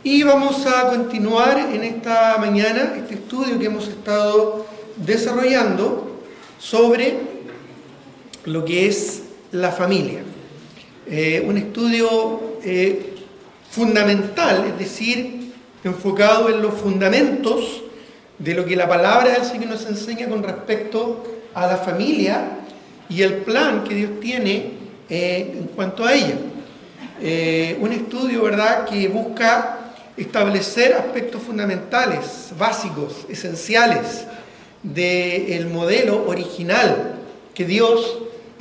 Y vamos a continuar en esta mañana este estudio que hemos estado desarrollando sobre lo que es la familia. Un estudio fundamental, es decir, enfocado en los fundamentos de lo que la palabra del Señor nos enseña con respecto a la familia y el plan que Dios tiene en cuanto a ella. Un estudio, ¿verdad?, que busca establecer aspectos fundamentales, básicos, esenciales del modelo original que Dios,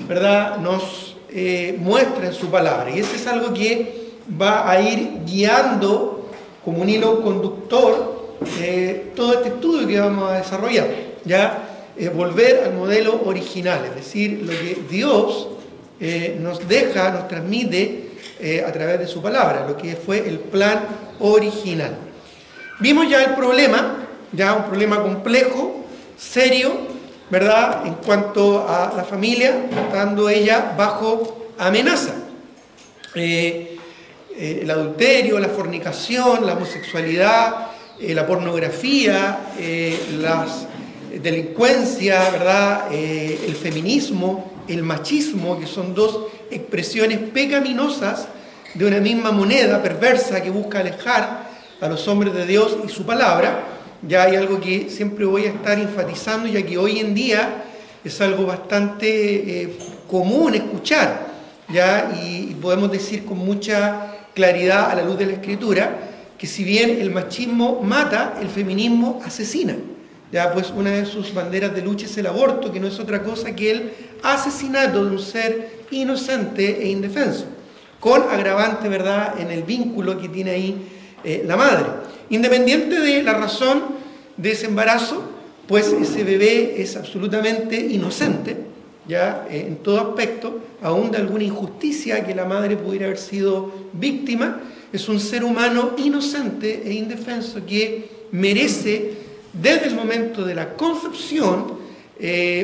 ¿verdad?, nos muestra en su palabra. Y ese es algo que va a ir guiando como un hilo conductor todo este estudio que vamos a desarrollar. Ya volver al modelo original, es decir, lo que Dios nos deja, nos transmite a través de su palabra, lo que fue el plan original. Vimos ya el problema, ya un problema complejo, serio, ¿verdad?, en cuanto a la familia, estando ella bajo amenaza. El adulterio, la fornicación, la homosexualidad, la pornografía, las delincuencia, ¿verdad?, el feminismo, el machismo, que son dos expresiones pecaminosas de una misma moneda perversa que busca alejar a los hombres de Dios y su palabra. Ya hay algo que siempre voy a estar enfatizando, ya que hoy en día es algo bastante común escuchar, ¿ya? Y podemos decir con mucha claridad a la luz de la Escritura que si bien el machismo mata, el feminismo asesina. Ya, pues una de sus banderas de lucha es el aborto, que no es otra cosa que el asesinato de un ser inocente e indefenso, con agravante, ¿verdad?, en el vínculo que tiene ahí la madre. Independiente de la razón de ese embarazo, pues ese bebé es absolutamente inocente, ya en todo aspecto, aún de alguna injusticia que la madre pudiera haber sido víctima. Es un ser humano inocente e indefenso que merece, desde el momento de la concepción,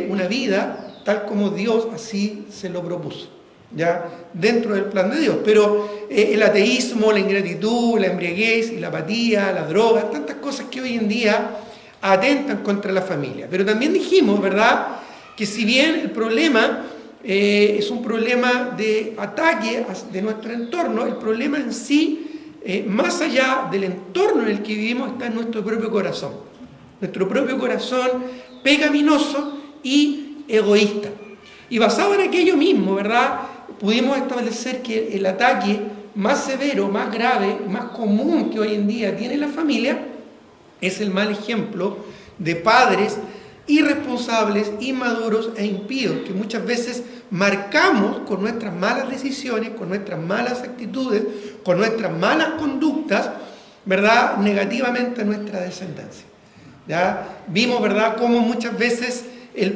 una vida tal como Dios así se lo propuso, ya dentro del plan de Dios. Pero el ateísmo, la ingratitud, la embriaguez y la apatía, la droga, tantas cosas que hoy en día atentan contra la familia. Pero también dijimos, ¿verdad?, que si bien el problema es un problema de ataque de nuestro entorno, el problema en sí, más allá del entorno en el que vivimos, está en nuestro propio corazón. Nuestro propio corazón pecaminoso y egoísta. Y basado en aquello mismo, ¿verdad?, pudimos establecer que el ataque más severo, más grave, más común que hoy en día tiene la familia es el mal ejemplo de padres irresponsables, inmaduros e impíos, que muchas veces marcamos con nuestras malas decisiones, con nuestras malas actitudes, con nuestras malas conductas, ¿verdad?, negativamente a nuestra descendencia. ¿Ya? Vimos, ¿verdad?, cómo muchas veces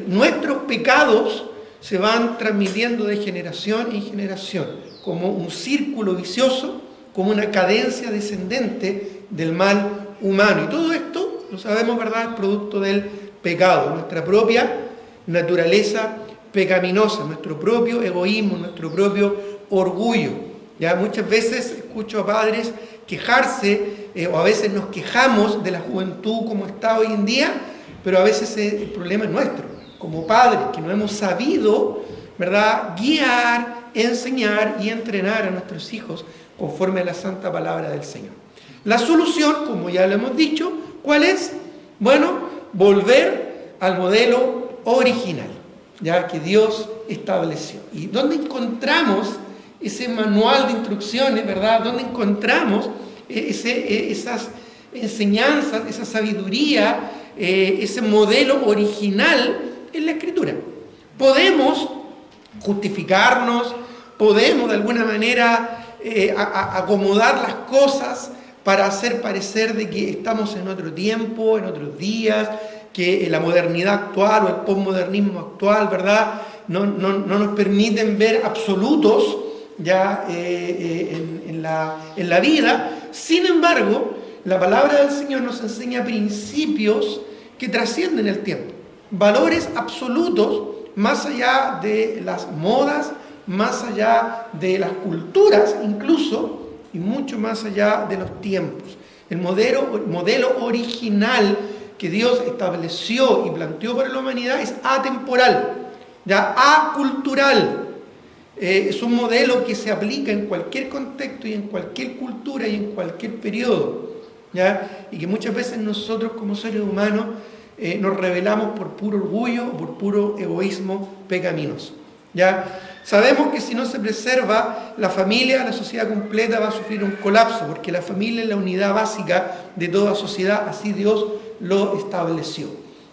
nuestros pecados se van transmitiendo de generación en generación, como un círculo vicioso, como una cadencia descendente del mal humano. Y todo esto, lo sabemos, ¿verdad?, es producto del pecado, nuestra propia naturaleza pecaminosa, nuestro propio egoísmo, nuestro propio orgullo. Ya muchas veces escucho a padres quejarse, o a veces nos quejamos de la juventud como está hoy en día, pero a veces el problema es nuestro, como padres, que no hemos sabido, ¿verdad?, guiar, enseñar y entrenar a nuestros hijos conforme a la santa palabra del Señor. La solución, como ya lo hemos dicho, ¿cuál es? Bueno, volver al modelo original, ya que Dios estableció. ¿Y dónde encontramos ese manual de instrucciones, ¿verdad? ¿Dónde encontramos esas enseñanzas, esa sabiduría, ese modelo original en la Escritura? Podemos justificarnos, podemos de alguna manera acomodar las cosas para hacer parecer de que estamos en otro tiempo, en otros días, que la modernidad actual o el posmodernismo actual, ¿verdad?, no nos permiten ver absolutos ya en la vida. Sin embargo, la palabra del Señor nos enseña principios que trascienden el tiempo, valores absolutos más allá de las modas, más allá de las culturas incluso, y mucho más allá de los tiempos. El modelo original que Dios estableció y planteó para la humanidad es atemporal, ya acultural. Es un modelo que se aplica en cualquier contexto y en cualquier cultura y en cualquier periodo, ¿ya? Y que muchas veces nosotros como seres humanos nos rebelamos por puro orgullo o por puro egoísmo pecaminoso, ¿ya? Sabemos que si no se preserva la familia, la sociedad completa va a sufrir un colapso, porque la familia es la unidad básica de toda sociedad, así Dios lo estableció,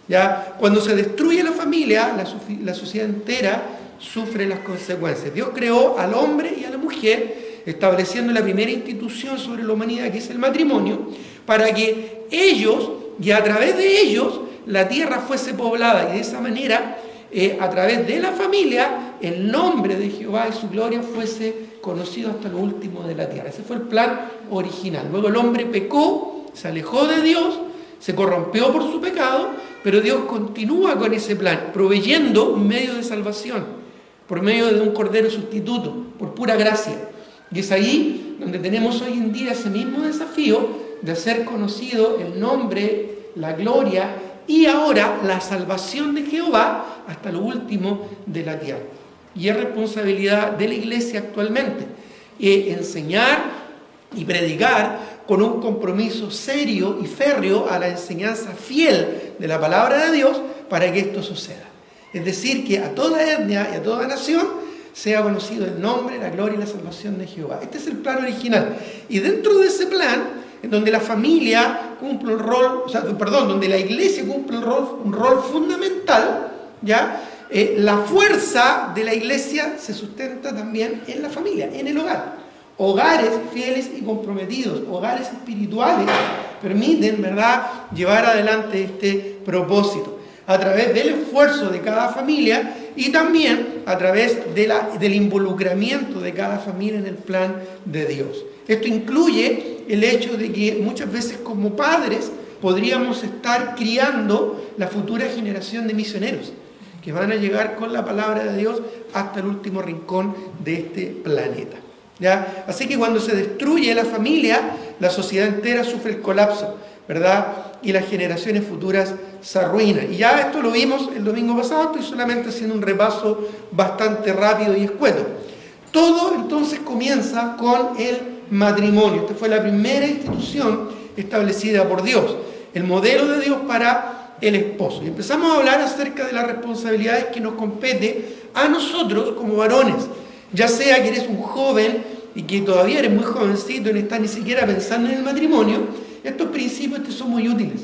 ¿ya? Cuando se destruye la familia, la sociedad entera sufre las consecuencias. Dios creó al hombre y a la mujer, estableciendo la primera institución sobre la humanidad, que es el matrimonio, para que ellos, y a través de ellos, la tierra fuese poblada, y de esa manera, a través de la familia, el nombre de Jehová y su gloria fuese conocido hasta lo último de la tierra. Ese fue el plan original. Luego el hombre pecó, se alejó de Dios, se corrompió por su pecado, pero Dios continúa con ese plan, proveyendo un medio de salvación, por medio de un cordero sustituto, por pura gracia. Y es ahí donde tenemos hoy en día ese mismo desafío de hacer conocido el nombre, la gloria y ahora la salvación de Jehová hasta lo último de la tierra. Y es responsabilidad de la iglesia actualmente enseñar y predicar con un compromiso serio y férreo a la enseñanza fiel de la palabra de Dios para que esto suceda. Es decir, que a toda etnia y a toda nación sea conocido el nombre, la gloria y la salvación de Jehová. Este es el plan original. Y dentro de ese plan, en donde la familia cumple un rol, donde la iglesia cumple un rol fundamental, ¿ya? La fuerza de la iglesia se sustenta también en la familia, en el hogar. Hogares fieles y comprometidos, hogares espirituales, permiten, ¿verdad?, llevar adelante este propósito a través del esfuerzo de cada familia y también a través del involucramiento de cada familia en el plan de Dios. Esto incluye el hecho de que muchas veces como padres podríamos estar criando la futura generación de misioneros que van a llegar con la palabra de Dios hasta el último rincón de este planeta, ¿ya? Así que cuando se destruye la familia, la sociedad entera sufre el colapso, ¿verdad? Y las generaciones futuras se arruinan. Y ya esto lo vimos el domingo pasado, estoy solamente haciendo un repaso bastante rápido y escueto. Todo entonces comienza con el matrimonio. Esta fue la primera institución establecida por Dios, el modelo de Dios para el esposo. Y empezamos a hablar acerca de las responsabilidades que nos compete a nosotros como varones, ya sea que eres un joven y que todavía eres muy jovencito y no estás ni siquiera pensando en el matrimonio. Estos principios te son muy útiles,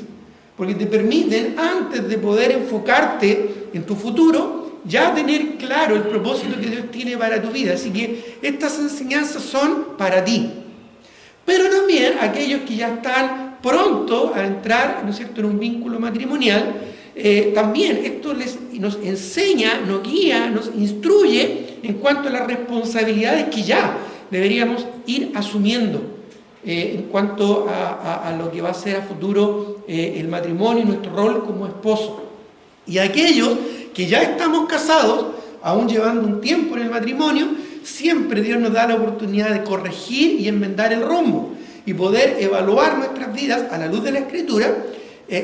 porque te permiten, antes de poder enfocarte en tu futuro, ya tener claro el propósito que Dios tiene para tu vida. Así que estas enseñanzas son para ti. Pero también aquellos que ya están pronto a entrar, ¿no es cierto?, en un vínculo matrimonial, también esto nos enseña, nos guía, nos instruye en cuanto a las responsabilidades que ya deberíamos ir asumiendo en cuanto a lo que va a ser a futuro el matrimonio y nuestro rol como esposo. Y aquellos que ya estamos casados, aún llevando un tiempo en el matrimonio, siempre Dios nos da la oportunidad de corregir y enmendar el rumbo y poder evaluar nuestras vidas a la luz de la Escritura,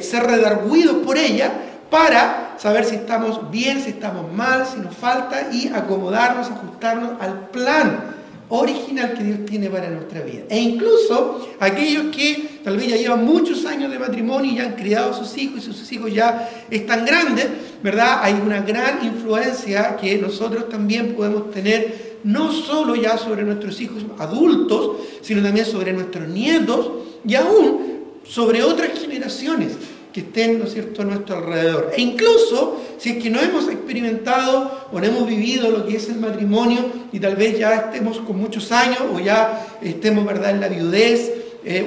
ser redarguidos por ella para saber si estamos bien, si estamos mal, si nos falta, y acomodarnos, ajustarnos al plan original que Dios tiene para nuestra vida. E incluso aquellos que tal vez ya llevan muchos años de matrimonio y ya han criado a sus hijos y sus hijos ya están grandes, ¿verdad? Hay una gran influencia que nosotros también podemos tener, no solo ya sobre nuestros hijos adultos, sino también sobre nuestros nietos y aún sobre otras generaciones que estén, ¿no es cierto?, a nuestro alrededor. E incluso, si es que no hemos experimentado o no hemos vivido lo que es el matrimonio y tal vez ya estemos con muchos años o ya estemos, ¿verdad?, en la viudez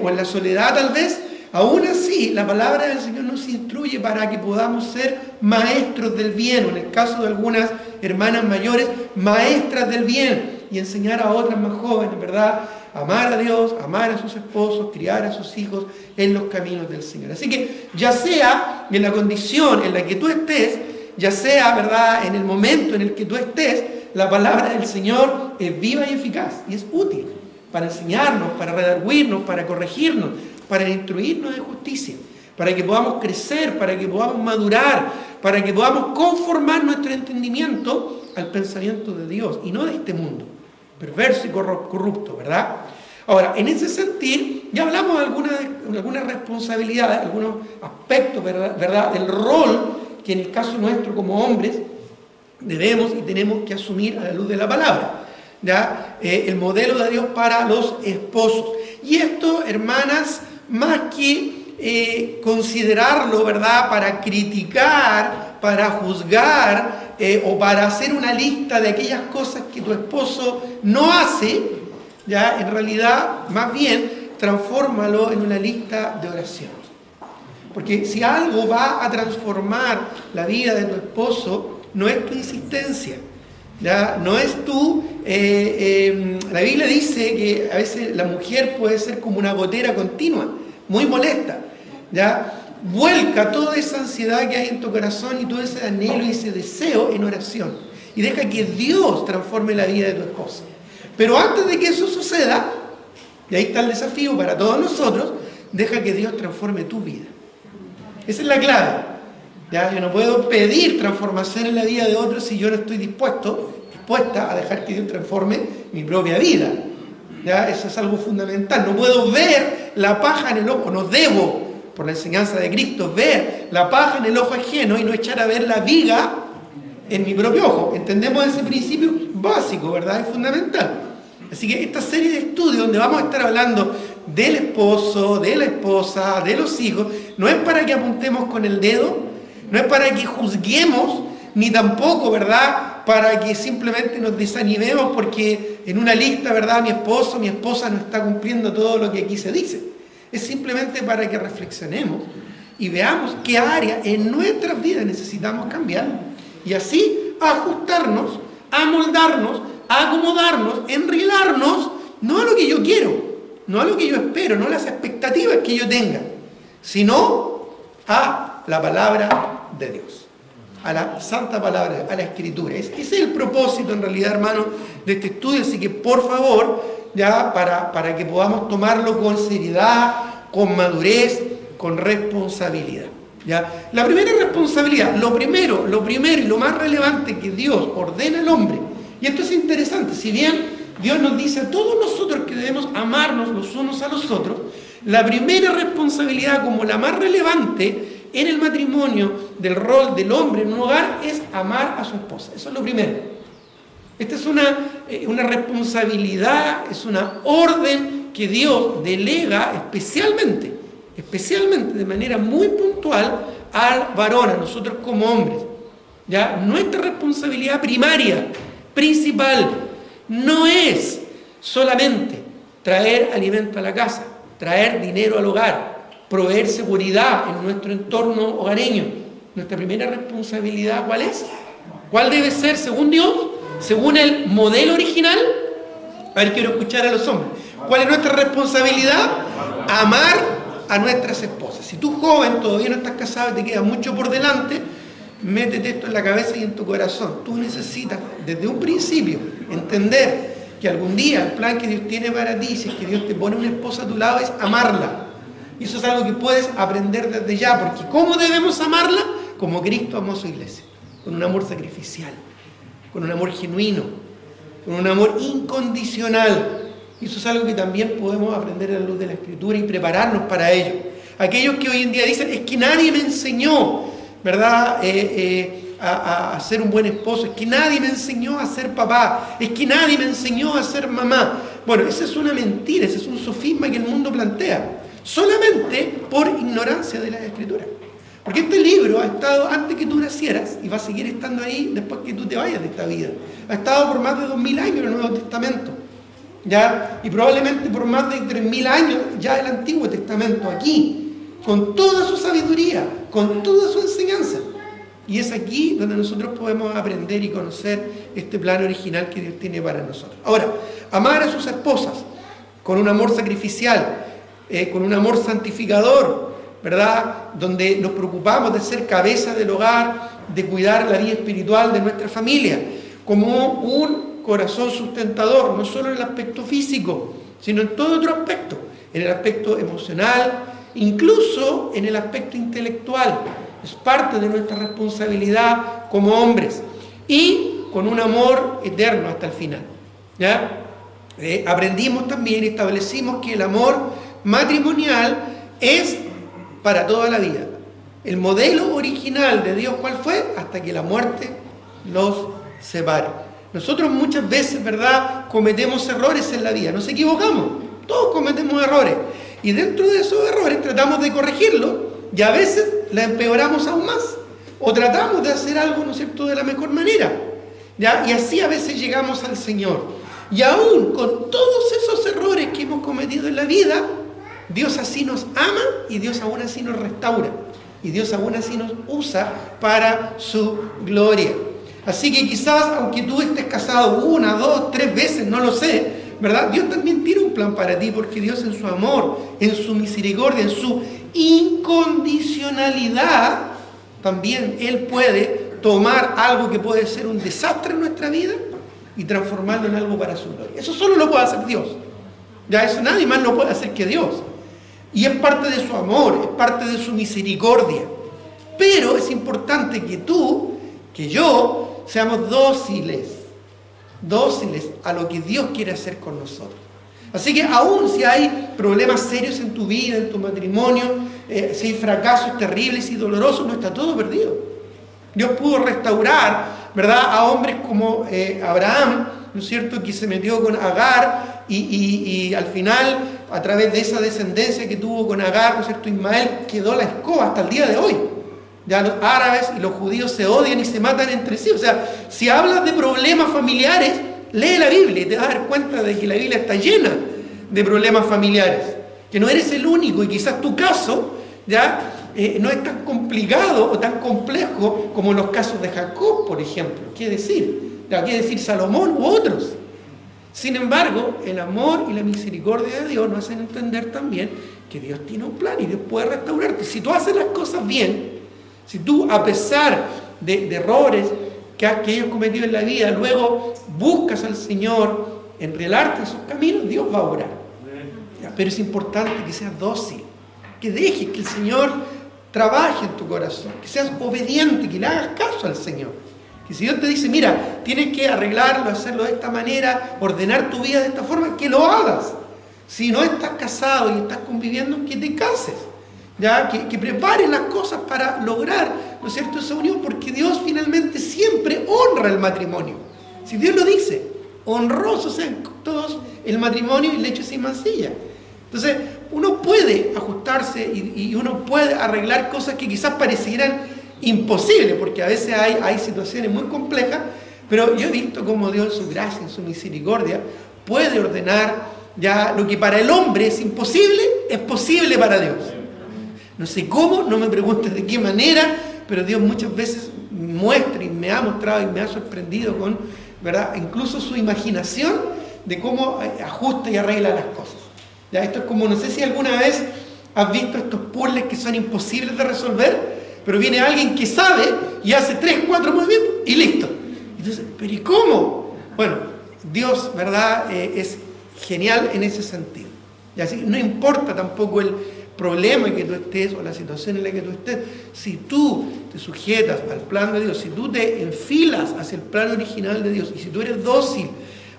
o en la soledad tal vez, aún así la palabra del Señor nos instruye para que podamos ser maestros del bien, o en el caso de algunas hermanas mayores, maestras del bien, y enseñar a otras más jóvenes, ¿verdad?, amar a Dios, amar a sus esposos, criar a sus hijos en los caminos del Señor. Así que ya sea en la condición en la que tú estés, ya sea, ¿verdad?, en el momento en el que tú estés, la palabra del Señor es viva y eficaz y es útil. para enseñarnos, para redarguirnos, para corregirnos, para instruirnos en justicia, para que podamos crecer, para que podamos madurar, para que podamos conformar nuestro entendimiento al pensamiento de Dios y no de este mundo perverso y corrupto, ¿verdad? Ahora, en ese sentido, ya hablamos de algunas responsabilidades, algunos aspectos, ¿verdad?, del rol que en el caso nuestro como hombres debemos y tenemos que asumir a la luz de la palabra, ¿ya? El modelo de Dios para los esposos. Y esto, hermanas, más que considerarlo, ¿verdad?, para criticar, para juzgar o para hacer una lista de aquellas cosas que tu esposo no hace, ya, en realidad, más bien, transfórmalo en una lista de oración. Porque si algo va a transformar la vida de tu esposo, no es tu insistencia, ¿ya? No es tú. La Biblia dice que a veces la mujer puede ser como una gotera continua, muy molesta, ¿ya? Vuelca toda esa ansiedad que hay en tu corazón y todo ese anhelo y ese deseo en oración. Y deja que Dios transforme la vida de tu esposa. Pero antes de que eso suceda, y ahí está el desafío para todos nosotros, deja que Dios transforme tu vida. Esa es la clave. ¿Ya? Yo no puedo pedir transformación en la vida de otros si yo no estoy dispuesta a dejar que Dios transforme mi propia vida. ¿Ya? Eso es algo fundamental. No puedo ver la paja en el ojo, no debo, por la enseñanza de Cristo, ver la paja en el ojo ajeno y no echar a ver la viga en mi propio ojo. Entendemos ese principio básico, ¿verdad? Es fundamental. Así que esta serie de estudios donde vamos a estar hablando del esposo, de la esposa, de los hijos, no es para que apuntemos con el dedo, no es para que juzguemos, ni tampoco, ¿verdad?, para que simplemente nos desanimemos porque en una lista, ¿verdad?, mi esposo, mi esposa no está cumpliendo todo lo que aquí se dice. Es simplemente para que reflexionemos y veamos qué área en nuestras vidas necesitamos cambiar y así ajustarnos, amoldarnos, acomodarnos, enrilarnos, no a lo que yo quiero, no a lo que yo espero, no a las expectativas que yo tenga, sino a la palabra de Dios, a la santa palabra, a la escritura. Ese es el propósito en realidad, hermano, de este estudio, así que por favor, ya para que podamos tomarlo con seriedad, con madurez, con responsabilidad. ¿Ya? La primera responsabilidad, lo primero y lo más relevante que Dios ordena al hombre, y esto es interesante, si bien Dios nos dice a todos nosotros que debemos amarnos los unos a los otros, la primera responsabilidad como la más relevante en el matrimonio del rol del hombre en un hogar es amar a su esposa. Eso es lo primero. Esta es una responsabilidad, es una orden que Dios delega especialmente de manera muy puntual al varón, a nosotros como hombres. ¿Ya? Nuestra responsabilidad primaria, principal, no es solamente traer alimento a la casa, traer dinero al hogar, proveer seguridad en nuestro entorno hogareño. Nuestra primera responsabilidad, ¿cuál es? ¿Cuál debe ser según Dios? Según el modelo original. A ver, quiero escuchar a los hombres. ¿Cuál es nuestra responsabilidad? Amar a nuestras esposas. Si tú, joven, todavía no estás casado y te queda mucho por delante, métete esto en la cabeza y en tu corazón. Tú necesitas, desde un principio, entender que algún día el plan que Dios tiene para ti, si es que Dios te pone una esposa a tu lado, es amarla. Y eso es algo que puedes aprender desde ya, porque ¿cómo debemos amarla? Como Cristo amó a su iglesia, con un amor sacrificial, con un amor genuino, con un amor incondicional. Y eso es algo que también podemos aprender a la luz de la Escritura y prepararnos para ello. Aquellos que hoy en día dicen, es que nadie me enseñó, ¿verdad?, a ser un buen esposo, es que nadie me enseñó a ser papá, es que nadie me enseñó a ser mamá. Bueno, esa es una mentira, ese es un sofisma que el mundo plantea, solamente por ignorancia de la Escritura. Porque este libro ha estado antes que tú nacieras y va a seguir estando ahí después que tú te vayas de esta vida. Ha estado por más de 2000 años el Nuevo Testamento, ¿ya? Y probablemente por más de 3000 años ya el Antiguo Testamento aquí, con toda su sabiduría, con toda su enseñanza. Y es aquí donde nosotros podemos aprender y conocer este plan original que Dios tiene para nosotros. Ahora, amar a sus esposas con un amor sacrificial, con un amor santificador, ¿verdad?, donde nos preocupamos de ser cabeza del hogar, de cuidar la vida espiritual de nuestra familia, como un corazón sustentador, no solo en el aspecto físico, sino en todo otro aspecto, en el aspecto emocional, incluso en el aspecto intelectual. Es parte de nuestra responsabilidad como hombres, y con un amor eterno hasta el final, ¿ya? Aprendimos también y establecimos que el amor matrimonial es para toda la vida. El modelo original de Dios, ¿cuál fue? Hasta que la muerte los separe. Nosotros muchas veces, ¿verdad?, cometemos errores en la vida, nos equivocamos, todos cometemos errores, y dentro de esos errores tratamos de corregirlos, y a veces la empeoramos aún más, o tratamos de hacer algo, ¿no es cierto?, de la mejor manera, ¿ya? Y así a veces llegamos al Señor. Y aún con todos esos errores que hemos cometido en la vida, Dios así nos ama, y Dios aún así nos restaura, y Dios aún así nos usa para su gloria. Así que quizás, aunque tú estés casado 1, 2, 3 veces, no lo sé, ¿verdad?, Dios también tiene un plan para ti, porque Dios en su amor, en su misericordia, en su incondicionalidad, también Él puede tomar algo que puede ser un desastre en nuestra vida y transformarlo en algo para su gloria. Eso solo lo puede hacer Dios. Ya eso nadie más lo puede hacer que Dios. Y es parte de su amor, es parte de su misericordia. Pero es importante que tú, que yo, seamos dóciles a lo que Dios quiere hacer con nosotros. Así que aún si hay problemas serios en tu vida, en tu matrimonio, si hay fracasos terribles y dolorosos, no está todo perdido. Dios pudo restaurar, ¿verdad?, a hombres como Abraham, ¿no es cierto?, que se metió con Agar y al final, a través de esa descendencia que tuvo con Agar, ¿no es cierto?, Ismael, quedó la escoba hasta el día de hoy. Ya los árabes y los judíos se odian y se matan entre sí. O sea, si hablas de problemas familiares, lee la Biblia y te vas a dar cuenta de que la Biblia está llena de problemas familiares, que no eres el único, y quizás tu caso ya no es tan complicado o tan complejo como los casos de Jacob, por ejemplo. ¿Qué decir? ¿Qué decir Salomón u otros? Sin embargo, el amor y la misericordia de Dios nos hacen entender también que Dios tiene un plan y Dios puede restaurarte. Si tú haces las cosas bien, si tú, a pesar de errores que hayas cometido en la vida, luego buscas al Señor, enrelarte en sus caminos, Dios va a obrar. Pero es importante que seas dócil, que dejes que el Señor trabaje en tu corazón, que seas obediente, que le hagas caso al Señor. Que si Dios te dice, mira, tienes que arreglarlo, hacerlo de esta manera, ordenar tu vida de esta forma, que lo hagas. Si no estás casado y estás conviviendo, que te cases. ¿Ya? Que prepares las cosas para lograr, ¿no es cierto?, esa unión, porque Dios finalmente siempre honra el matrimonio. Si Dios lo dice, honrosos sean todos el matrimonio y lecho sin mancilla. Entonces, uno puede ajustarse y uno puede arreglar cosas que quizás parecieran imposibles, porque a veces hay situaciones muy complejas, pero yo he visto cómo Dios en su gracia, en su misericordia, puede ordenar ya lo que para el hombre es imposible, es posible para Dios. No sé cómo, no me preguntes de qué manera, pero Dios muchas veces muestra y me ha mostrado y me ha sorprendido con, ¿verdad?, incluso su imaginación de cómo ajusta y arregla las cosas. Ya, esto es como, no sé si alguna vez has visto estos puzzles que son imposibles de resolver, pero viene alguien que sabe y hace 3, 4 movimientos y listo. Entonces, ¿pero y cómo? Bueno, Dios, ¿verdad?, es genial en ese sentido. Y así no importa tampoco el problema en que tú estés o la situación en la que tú estés, si tú te sujetas al plan de Dios, si tú te enfilas hacia el plan original de Dios y si tú eres dócil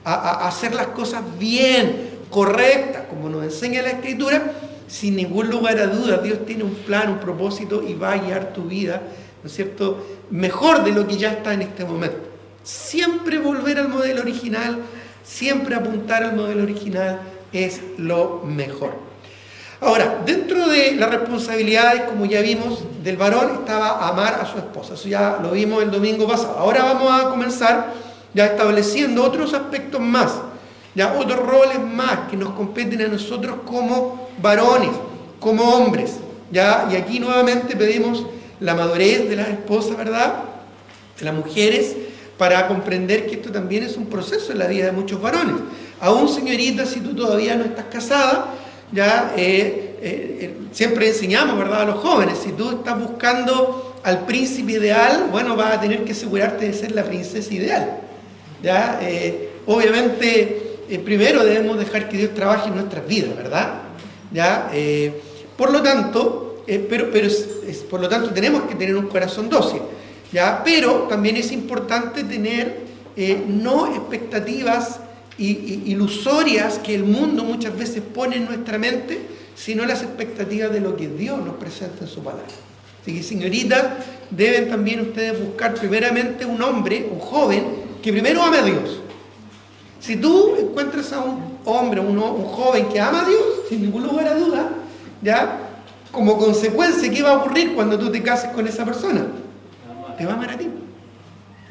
a hacer las cosas bien, correctas, como nos enseña la Escritura, sin ningún lugar a dudas, Dios tiene un plan, un propósito y va a guiar tu vida, ¿no es cierto?, mejor de lo que ya está en este momento. Siempre volver al modelo original, siempre apuntar al modelo original es lo mejor. Ahora, dentro de las responsabilidades, como ya vimos, del varón estaba amar a su esposa. Eso ya lo vimos el domingo pasado. Ahora vamos a comenzar ya estableciendo otros aspectos más, ya otros roles más que nos competen a nosotros como varones, como hombres. Ya, y aquí nuevamente pedimos la madurez de las esposas, ¿verdad?, de las mujeres, para comprender que esto también es un proceso en la vida de muchos varones. Aún, señorita, si tú todavía no estás casada, ya siempre enseñamos, ¿verdad?, a los jóvenes, si tú estás buscando al príncipe ideal, bueno, vas a tener que asegurarte de ser la princesa ideal. ¿Ya? Obviamente primero debemos dejar que Dios trabaje en nuestras vidas, ¿verdad? ¿Ya? Por lo tanto, por lo tanto tenemos que tener un corazón dócil, ¿ya? Pero también es importante tener no expectativas ilusorias que el mundo muchas veces pone en nuestra mente, sino las expectativas de lo que Dios nos presenta en su palabra. Así que, señoritas, deben también ustedes buscar primeramente un hombre, un joven, que primero ame a Dios. Si tú encuentras a un hombre, un joven que ama a Dios, sin ningún lugar a duda, ¿ya? Como consecuencia, ¿qué va a ocurrir cuando tú te cases con esa persona? Te va a amar a ti,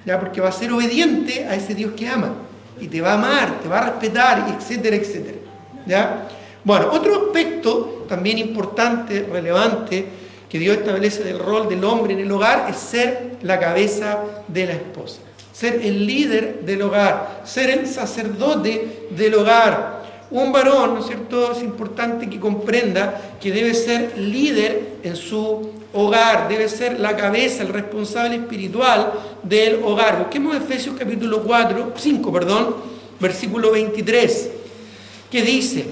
¿ya? Porque va a ser obediente a ese Dios que ama, y te va a amar, te va a respetar, etcétera, etcétera, ¿ya? Bueno, otro aspecto también importante, relevante, que Dios establece del rol del hombre en el hogar, es ser la cabeza de la esposa, ser el líder del hogar, ser el sacerdote del hogar. Un varón, ¿no es cierto?, es importante que comprenda que debe ser líder en su hogar, debe ser la cabeza, el responsable espiritual del hogar. Busquemos Efesios capítulo 5, versículo 23, que dice: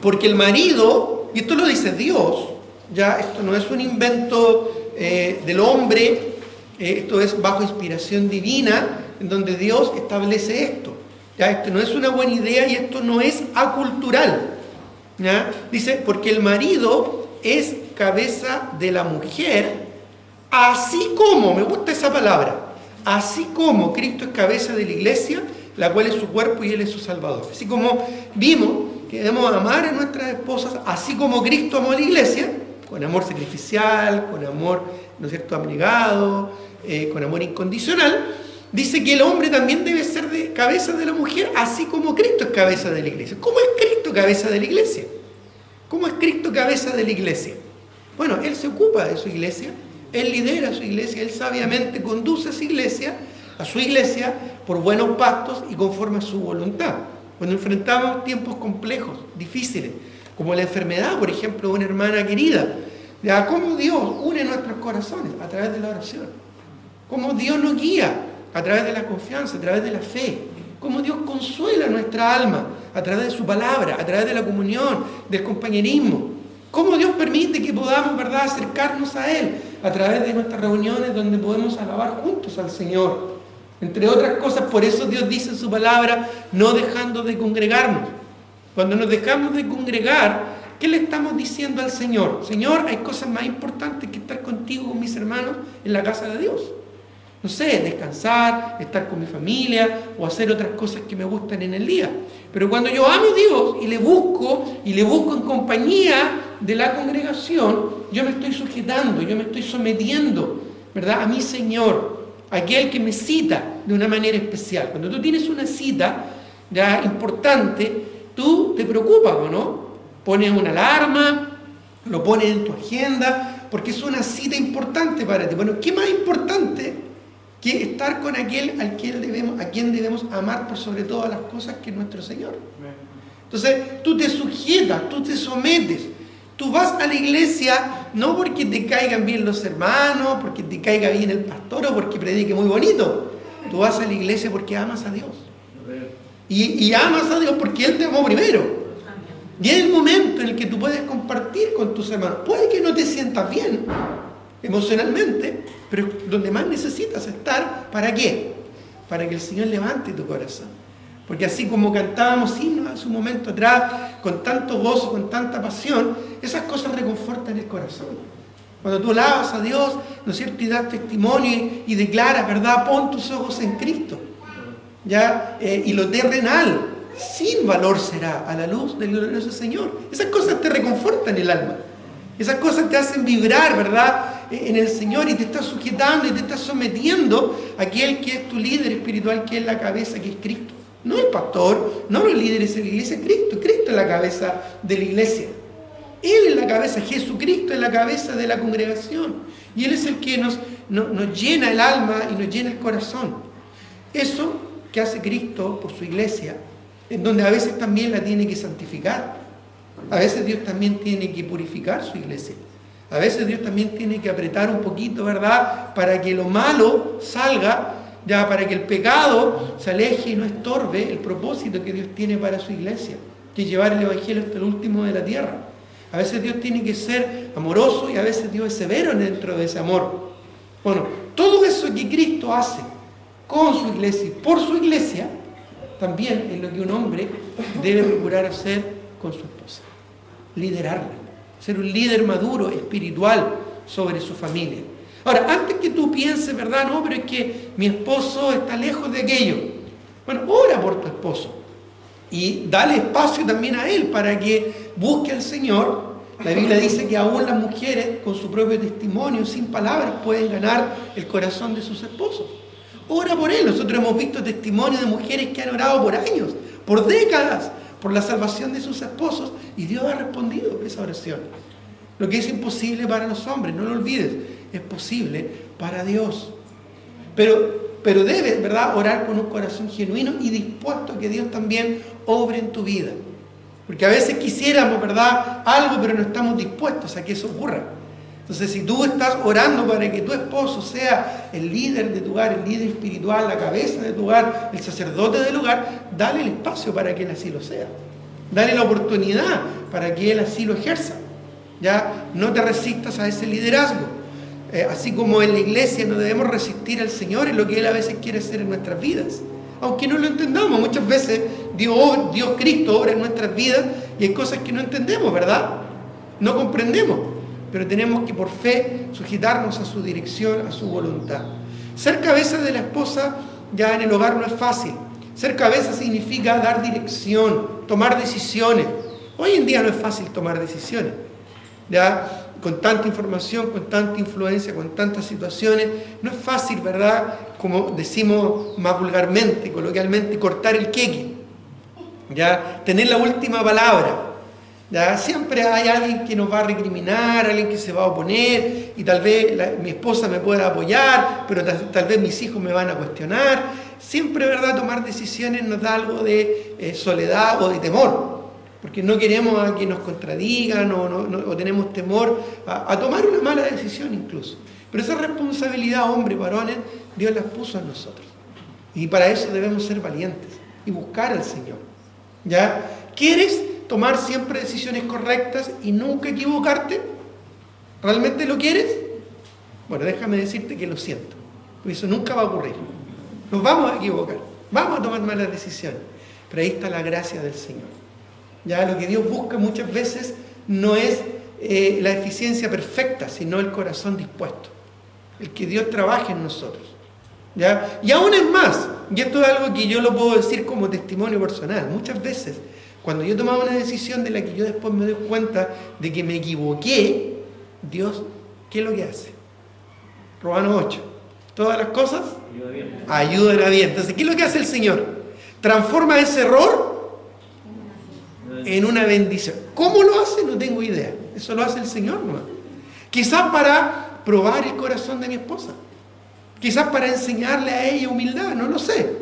porque el marido, y esto lo dice Dios, ya esto no es un invento del hombre, esto es bajo inspiración divina, en donde Dios establece esto. Ya, esto no es una buena idea y esto no es acultural. ¿Ya? Dice, porque el marido es cabeza de la mujer, así como, me gusta esa palabra, así como Cristo es cabeza de la iglesia, la cual es su cuerpo y Él es su Salvador. Así como vimos que debemos amar a nuestras esposas, así como Cristo amó a la iglesia, con amor sacrificial, con amor, ¿no es cierto?, abnegado, con amor incondicional. Dice que el hombre también debe ser de cabeza de la mujer, así como Cristo es cabeza de la iglesia. ¿Cómo es Cristo cabeza de la iglesia? ¿Cómo es Cristo cabeza de la iglesia? Bueno, Él se ocupa de su iglesia, Él lidera a su iglesia, Él sabiamente conduce a su iglesia por buenos pastos y conforme a su voluntad. Cuando enfrentamos tiempos complejos, difíciles, como la enfermedad, por ejemplo, de una hermana querida, ¿ya? ¿Cómo Dios une nuestros corazones? A través de la oración. ¿Cómo Dios nos guía? A través de la confianza, a través de la fe. Cómo Dios consuela nuestra alma a través de su palabra, a través de la comunión, del compañerismo. Cómo Dios permite que podamos, ¿verdad?, acercarnos a Él a través de nuestras reuniones donde podemos alabar juntos al Señor. Entre otras cosas, por eso Dios dice en su palabra, no dejando de congregarnos. Cuando nos dejamos de congregar, ¿qué le estamos diciendo al Señor? Señor, hay cosas más importantes que estar contigo, con mis hermanos, en la casa de Dios. No sé, descansar, estar con mi familia o hacer otras cosas que me gustan en el día. Pero cuando yo amo a Dios y le busco en compañía de la congregación, yo me estoy sujetando, yo me estoy sometiendo, ¿verdad?, a mi Señor, aquel que me cita de una manera especial. Cuando tú tienes una cita ya importante, tú te preocupas, ¿o no? Pones una alarma, lo pones en tu agenda, porque es una cita importante para ti. Bueno, ¿qué más importante que estar con aquel a quien debemos amar por sobre todas las cosas, que es nuestro Señor? Entonces, tú te sujetas, tú te sometes. Tú vas a la iglesia no porque te caigan bien los hermanos, porque te caiga bien el pastor o porque predique muy bonito. Tú vas a la iglesia porque amas a Dios. Y amas a Dios porque Él te amó primero. Y es el momento en el que tú puedes compartir con tus hermanos. Puede que no te sientas bien emocionalmente, pero donde más necesitas estar, ¿para qué? Para que el Señor levante tu corazón. Porque así como cantábamos himnos hace un momento atrás, con tanto gozo, con tanta pasión, esas cosas reconfortan el corazón. Cuando tú alabas a Dios, ¿no es cierto?, y das testimonio y declaras, ¿verdad?, pon tus ojos en Cristo, ¿ya? Y lo terrenal, sin valor será a la luz del glorioso Señor. Esas cosas te reconfortan el alma. Esas cosas te hacen vibrar, ¿verdad?, en el Señor, y te estás sujetando y te estás sometiendo a aquel que es tu líder espiritual, que es la cabeza, que es Cristo. No el pastor, no los líderes de la iglesia, Cristo. Cristo es la cabeza de la iglesia. Él es la cabeza, Jesucristo es la cabeza de la congregación. Y Él es el que nos llena el alma y nos llena el corazón. Eso que hace Cristo por su iglesia, en donde a veces también la tiene que santificar. A veces Dios también tiene que purificar su iglesia. A veces Dios también tiene que apretar un poquito, ¿verdad?, para que lo malo salga ya para que el pecado se aleje y no estorbe el propósito que Dios tiene para su iglesia, que es llevar el Evangelio hasta el último de la tierra. A veces Dios tiene que ser amoroso y a veces Dios es severo dentro de ese amor. Bueno, todo eso que Cristo hace con su iglesia y por su iglesia, también es lo que un hombre debe procurar hacer con su esposa. Liderarla, ser un líder maduro, espiritual sobre su familia. Ahora, antes que tú pienses, ¿verdad? No, pero es que mi esposo está lejos de aquello. Bueno, ora por tu esposo y dale espacio también a él para que busque al Señor. La Biblia dice que aún las mujeres, con su propio testimonio, sin palabras, pueden ganar el corazón de sus esposos. Ora por él. Nosotros hemos visto testimonios de mujeres que han orado por años, por décadas, por la salvación de sus esposos, y Dios ha respondido esa oración. Lo que es imposible para los hombres, no lo olvides, es posible para Dios. Pero debes, ¿verdad?, orar con un corazón genuino y dispuesto a que Dios también obre en tu vida. Porque a veces quisiéramos, ¿verdad?, algo, pero no estamos dispuestos a que eso ocurra. Entonces, si tú estás orando para que tu esposo sea el líder de tu hogar, el líder espiritual, la cabeza de tu hogar, el sacerdote del hogar, dale el espacio para que él así lo sea. Dale la oportunidad para que él así lo ejerza. Ya no te resistas a ese liderazgo. Así como en la iglesia no debemos resistir al Señor en lo que Él a veces quiere hacer en nuestras vidas. Aunque no lo entendamos, muchas veces Dios Cristo obra en nuestras vidas y hay cosas que no entendemos, ¿verdad? No comprendemos, pero tenemos que por fe sujetarnos a su dirección, a su voluntad. Ser cabeza de la esposa ya en el hogar no es fácil. Ser cabeza significa dar dirección, tomar decisiones. Hoy en día no es fácil tomar decisiones, ¿ya? Con tanta información, con tanta influencia, con tantas situaciones, no es fácil, ¿verdad?, como decimos más vulgarmente, coloquialmente, cortar el queque, ¿ya? Tener la última palabra, ¿ya? Siempre hay alguien que nos va a recriminar, alguien que se va a oponer, y tal vez mi esposa me pueda apoyar, pero tal vez mis hijos me van a cuestionar. Siempre, ¿verdad?, tomar decisiones nos da algo de soledad o de temor. Porque no queremos a que nos contradigan o tenemos temor a tomar una mala decisión incluso. Pero esa responsabilidad, hombres, varones, Dios las puso en nosotros. Y para eso debemos ser valientes y buscar al Señor. ¿Ya? ¿Quieres tomar siempre decisiones correctas y nunca equivocarte? ¿Realmente lo quieres? Bueno, déjame decirte que lo siento. Porque eso nunca va a ocurrir. Nos vamos a equivocar. Vamos a tomar malas decisiones. Pero ahí está la gracia del Señor. Ya lo que Dios busca muchas veces no es la eficiencia perfecta, sino el corazón dispuesto. El que Dios trabaje en nosotros. ¿Ya? Y aún es más, y esto es algo que yo lo puedo decir como testimonio personal. Muchas veces, cuando yo tomaba una decisión de la que yo después me doy cuenta de que me equivoqué, Dios, ¿qué es lo que hace? Romanos 8. Todas las cosas ayudan a bien. Entonces, ¿qué es lo que hace el Señor? Transforma ese error en una bendición. ¿Cómo lo hace? No tengo idea. Eso lo hace el Señor nomás. Quizás para probar el corazón de mi esposa. Quizás para enseñarle a ella humildad, no lo sé.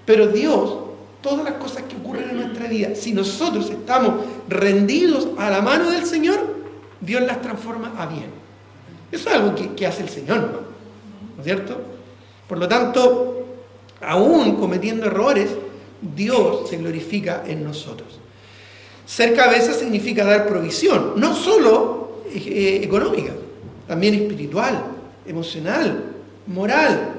Pero Dios, todas las cosas que ocurren en nuestra vida, si nosotros estamos rendidos a la mano del Señor, Dios las transforma a bien. Eso es algo que hace el Señor, ¿no es cierto? Por lo tanto, aún cometiendo errores, Dios se glorifica en nosotros. Ser cabeza significa dar provisión, no solo económica, también espiritual, emocional, moral.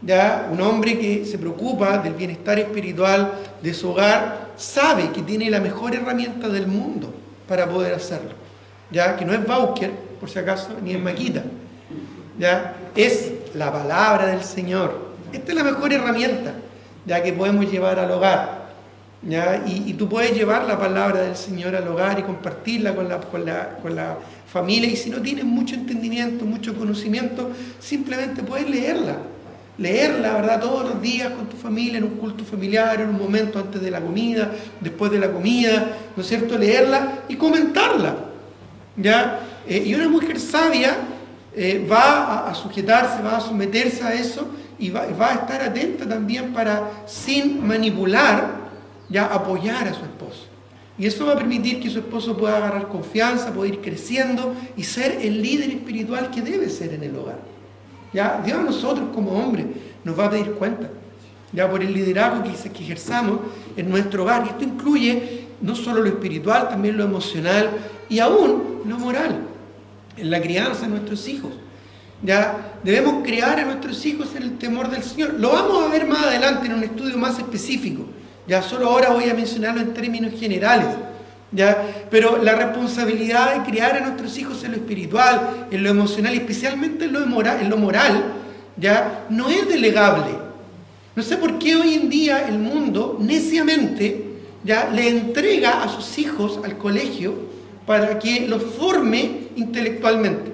Ya un hombre que se preocupa del bienestar espiritual de su hogar sabe que tiene la mejor herramienta del mundo para poder hacerlo. Ya que no es Bauker, por si acaso, ni es Maquita. Ya es la palabra del Señor. Esta es la mejor herramienta ya que podemos llevar al hogar. ¿Ya? Y tú puedes llevar la palabra del Señor al hogar y compartirla con la familia. Y si no tienes mucho entendimiento, mucho conocimiento, simplemente puedes leerla, ¿verdad?, todos los días con tu familia, en un culto familiar, en un momento antes de la comida, después de la comida, ¿no es cierto?, leerla y comentarla. ¿Ya? Y una mujer sabia va a sujetarse, va a someterse a eso y va a estar atenta también para, sin manipular, ya apoyar a su esposo. Y eso va a permitir que su esposo pueda agarrar confianza, pueda ir creciendo y ser el líder espiritual que debe ser en el hogar. Ya, Dios a nosotros como hombres nos va a pedir cuenta, ya por el liderazgo que ejerzamos en nuestro hogar. Y esto incluye no solo lo espiritual, también lo emocional y aún lo moral, en la crianza de nuestros hijos. Ya debemos criar a nuestros hijos en el temor del Señor. Lo vamos a ver más adelante en un estudio más específico. Ya solo ahora voy a mencionarlo en términos generales. ¿Ya? Pero la responsabilidad de criar a nuestros hijos en lo espiritual, en lo emocional y especialmente en lo moral, ¿ya? No es delegable. No sé por qué hoy en día el mundo neciamente, ¿ya?, le entrega a sus hijos al colegio para que los forme intelectualmente.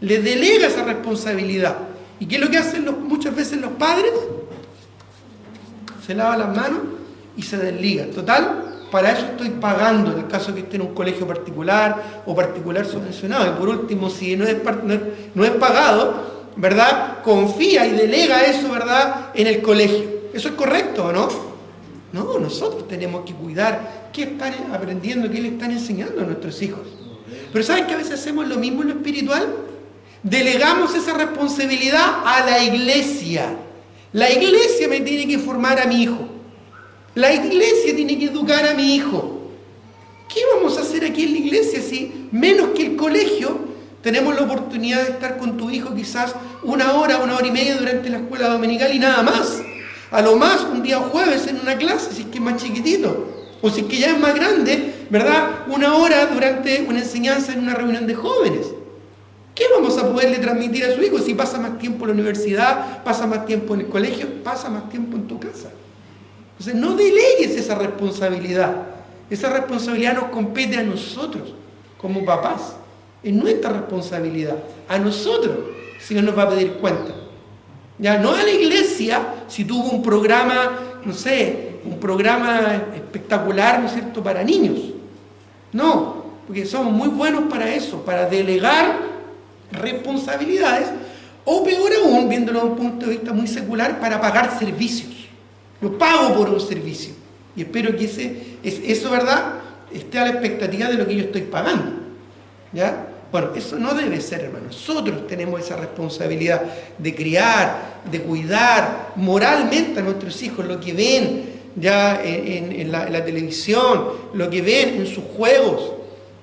Le delega esa responsabilidad. ¿Y qué es lo que hacen muchas veces los padres? Se lavan las manos y se desligan. Total, para eso estoy pagando, en el caso de que esté en un colegio particular o particular subvencionado. Y por último, si no es pagado, ¿verdad?, confía y delega eso, ¿verdad?, en el colegio. ¿Eso es correcto o no? No, nosotros tenemos que cuidar qué están aprendiendo, qué le están enseñando a nuestros hijos. Pero ¿saben que a veces hacemos lo mismo en lo espiritual? Delegamos esa responsabilidad a la iglesia. La iglesia me tiene que formar a mi hijo. La iglesia tiene que educar a mi hijo. ¿Qué vamos a hacer aquí en la iglesia si menos que el colegio tenemos la oportunidad de estar con tu hijo quizás una hora y media durante la escuela dominical y nada más? A lo más un día jueves en una clase, si es que es más chiquitito. O si es que ya es más grande, ¿verdad?, una hora durante una enseñanza en una reunión de jóvenes. ¿Qué vamos a poderle transmitir a su hijo si pasa más tiempo en la universidad, pasa más tiempo en el colegio, pasa más tiempo en tu casa? Entonces no delegues esa responsabilidad. Esa responsabilidad nos compete a nosotros como papás. Es nuestra responsabilidad. A nosotros, si no nos va a pedir cuenta. Ya no a la iglesia, si tuvo un programa, no sé, un programa espectacular, ¿no es cierto?, para niños. No, porque somos muy buenos para eso, para delegar responsabilidades, o peor aún, viéndolo desde un punto de vista muy secular, para pagar servicios. Yo pago por un servicio y espero que eso, ¿verdad?, esté a la expectativa de lo que yo estoy pagando. ¿Ya? Bueno, eso no debe ser, hermano. Nosotros tenemos esa responsabilidad de criar, de cuidar moralmente a nuestros hijos, lo que ven ya en la televisión, lo que ven en sus juegos.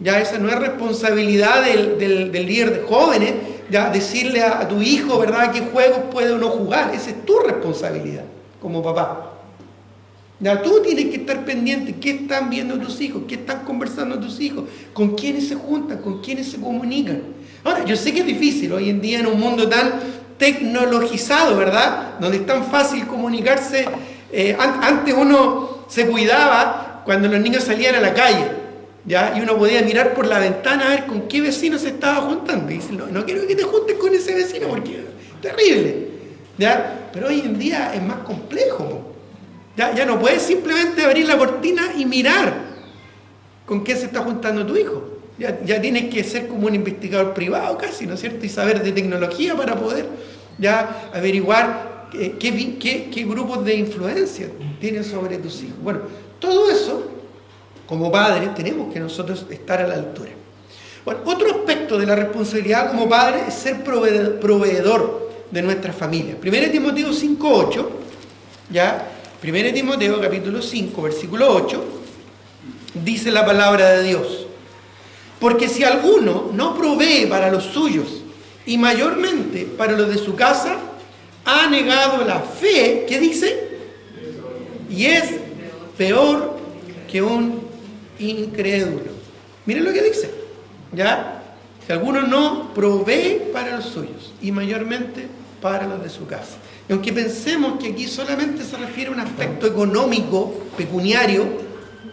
Ya esa no es responsabilidad del líder de jóvenes, ya decirle a tu hijo, ¿verdad?, qué juegos puede o no jugar. Esa es tu responsabilidad como papá. Ya tú tienes que estar pendiente qué están viendo tus hijos, qué están conversando tus hijos, con quiénes se juntan, con quiénes se comunican. Ahora, yo sé que es difícil hoy en día en un mundo tan tecnologizado, ¿verdad?, donde es tan fácil comunicarse. Antes uno se cuidaba cuando los niños salían a la calle, ¿ya?, y uno podía mirar por la ventana a ver con qué vecino se estaba juntando. Y dice, no quiero que te juntes con ese vecino porque es terrible. ¿Ya? Pero hoy en día es más complejo. Ya no puedes simplemente abrir la cortina y mirar con qué se está juntando tu hijo. Ya tienes que ser como un investigador privado casi, ¿no es cierto? Y saber de tecnología para poder ya averiguar qué grupos de influencia tienen sobre tus hijos. Bueno, todo eso, como padres, tenemos que nosotros estar a la altura. Bueno, otro aspecto de la responsabilidad como padre es ser proveedor de nuestra familia. 1 Timoteo 5:8, ya, 1 Timoteo capítulo 5, versículo 8, dice la palabra de Dios: porque si alguno no provee para los suyos, y mayormente para los de su casa, ha negado la fe, ¿qué dice? Y es peor que un incrédulo. Miren lo que dice, ¿ya? Si alguno no provee para los suyos, y mayormente para los de su casa. Y aunque pensemos que aquí solamente se refiere a un aspecto económico, pecuniario,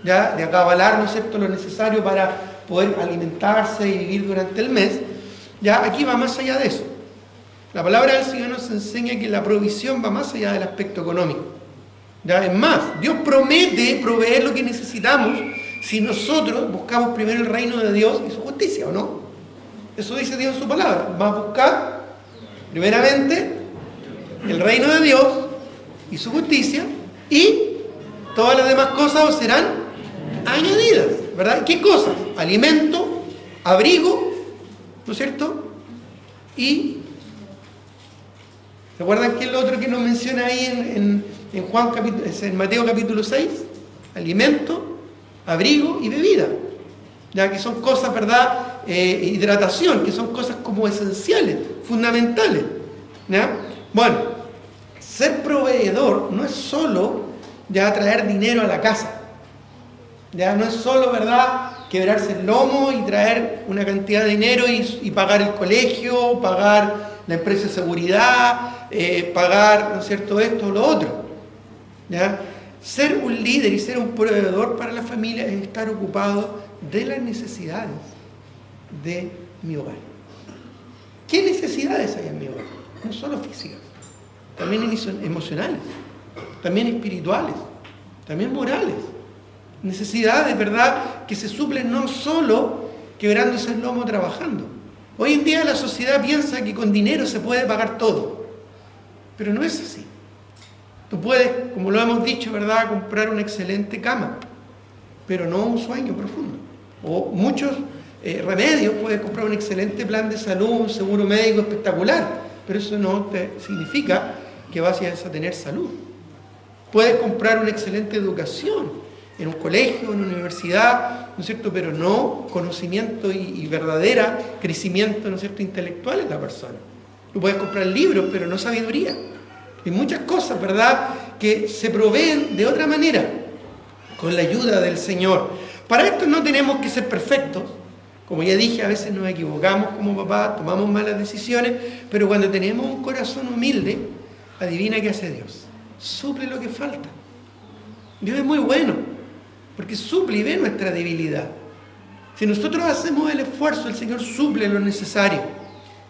¿ya?, de acabalar, ¿no es cierto?, lo necesario para poder alimentarse y vivir durante el mes, ya aquí va más allá de eso. La palabra del Señor nos enseña que la provisión va más allá del aspecto económico. Ya, es más, Dios promete proveer lo que necesitamos si nosotros buscamos primero el reino de Dios y su justicia, ¿o no? Eso dice Dios en su palabra. Vamos a buscar primeramente el reino de Dios y su justicia, y todas las demás cosas os serán añadidas, ¿verdad? ¿Qué cosas? Alimento, abrigo, ¿no es cierto? Y ¿Recuerdan qué es lo otro que nos menciona ahí en Mateo capítulo 6? Alimento, abrigo y bebida. Ya que son cosas, ¿verdad? Hidratación, que son cosas como esenciales, fundamentales. ¿Ya? Bueno, ser proveedor no es solo ya traer dinero a la casa. Ya no es solo, ¿verdad?, quebrarse el lomo y traer una cantidad de dinero y pagar el colegio, pagar la empresa de seguridad, pagar, ¿no es cierto?, esto o lo otro. ¿Ya? Ser un líder y ser un proveedor para la familia es estar ocupado de las necesidades de mi hogar. ¿Qué necesidades hay en mi hogar? No solo físicas, también emocionales, también espirituales, también morales. Necesidades, ¿verdad?, que se suplen no solo quebrándose el lomo trabajando. Hoy en día la sociedad piensa que con dinero se puede pagar todo, pero no es así. Tú puedes, como lo hemos dicho, ¿verdad?, comprar una excelente cama, pero no un sueño profundo. O muchos remedios, puedes comprar un excelente plan de salud, un seguro médico espectacular, pero eso no te significa que vas a tener salud. Puedes comprar una excelente educación en un colegio, en una universidad, ¿no es cierto?, pero no conocimiento y verdadera crecimiento, ¿no es cierto?, intelectual en la persona. Tú puedes comprar libros, pero no sabiduría. Hay muchas cosas, ¿verdad?, que se proveen de otra manera, con la ayuda del Señor. Para esto no tenemos que ser perfectos. Como ya dije, a veces nos equivocamos como papás, tomamos malas decisiones, pero cuando tenemos un corazón humilde, adivina qué hace Dios. Suple lo que falta. Dios es muy bueno, porque suple y ve nuestra debilidad. Si nosotros hacemos el esfuerzo, el Señor suple lo necesario.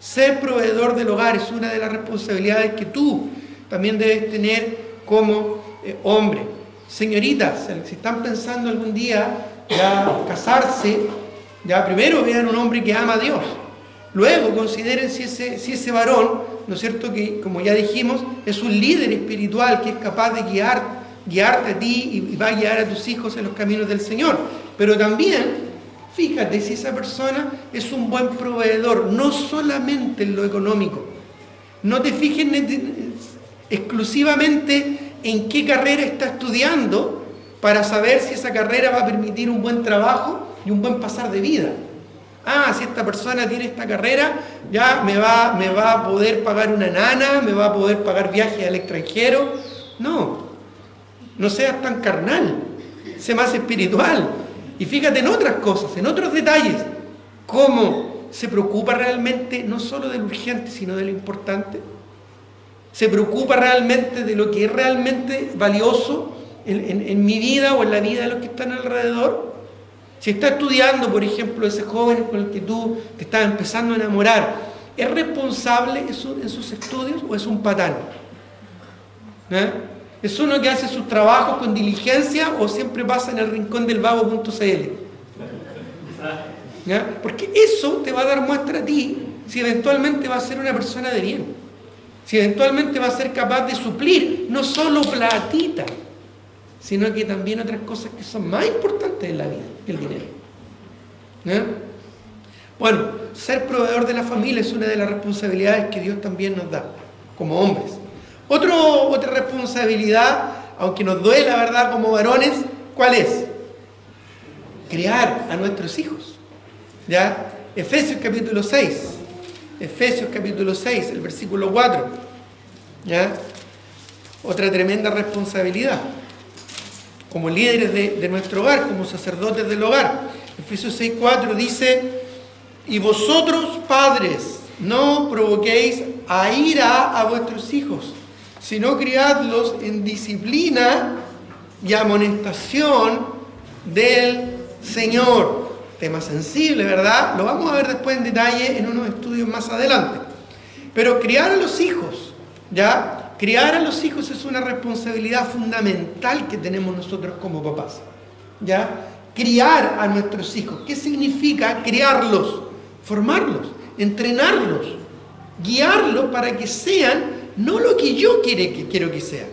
Ser proveedor del hogar es una de las responsabilidades que tú también debes tener como hombre. Señoritas, si están pensando algún día ya casarse, ya primero vean un hombre que ama a Dios. Luego consideren si ese varón, ¿no es cierto?, que como ya dijimos, es un líder espiritual que es capaz de guiarte a ti y va a guiar a tus hijos en los caminos del Señor. Pero también, fíjate si esa persona es un buen proveedor, no solamente en lo económico. No te fijes exclusivamente en qué carrera está estudiando para saber si esa carrera va a permitir un buen trabajo y un buen pasar de vida. Si esta persona tiene esta carrera, ya me va a poder pagar una nana, me va a poder pagar viajes al extranjero. No seas tan carnal, sé más espiritual. Y fíjate en otras cosas, en otros detalles, cómo se preocupa realmente no solo de lo urgente, sino de lo importante. Se preocupa realmente de lo que es realmente valioso en mi vida o en la vida de los que están alrededor. Si está estudiando, por ejemplo, ese joven con el que tú te estás empezando a enamorar, ¿es responsable en sus estudios o es un patán? ¿Es uno que hace sus trabajos con diligencia o siempre pasa en el rincón del vago.cl? Porque eso te va a dar muestra a ti si eventualmente va a ser una persona de bien, si eventualmente va a ser capaz de suplir no solo platita, sino que también otras cosas que son más importantes en la vida que el dinero. Bueno, ser proveedor de la familia es una de las responsabilidades que Dios también nos da como hombres. Otra responsabilidad, aunque nos duela, ¿verdad?, como varones, ¿cuál es? Criar a nuestros hijos. ¿Ya? Efesios capítulo 6, el versículo 4. ¿Ya? Otra tremenda responsabilidad. Como líderes de nuestro hogar, como sacerdotes del hogar. Efesios 6:4 dice: y vosotros, padres, no provoquéis a ira a vuestros hijos, sino criadlos en disciplina y amonestación del Señor. Tema sensible, ¿verdad? Lo vamos a ver después en detalle en unos estudios más adelante. Pero criar a los hijos, ¿ya? Criar a los hijos es una responsabilidad fundamental que tenemos nosotros como papás, ¿ya? Criar a nuestros hijos. ¿Qué significa criarlos? Formarlos, entrenarlos, guiarlos para que sean no lo que yo quiero que sean,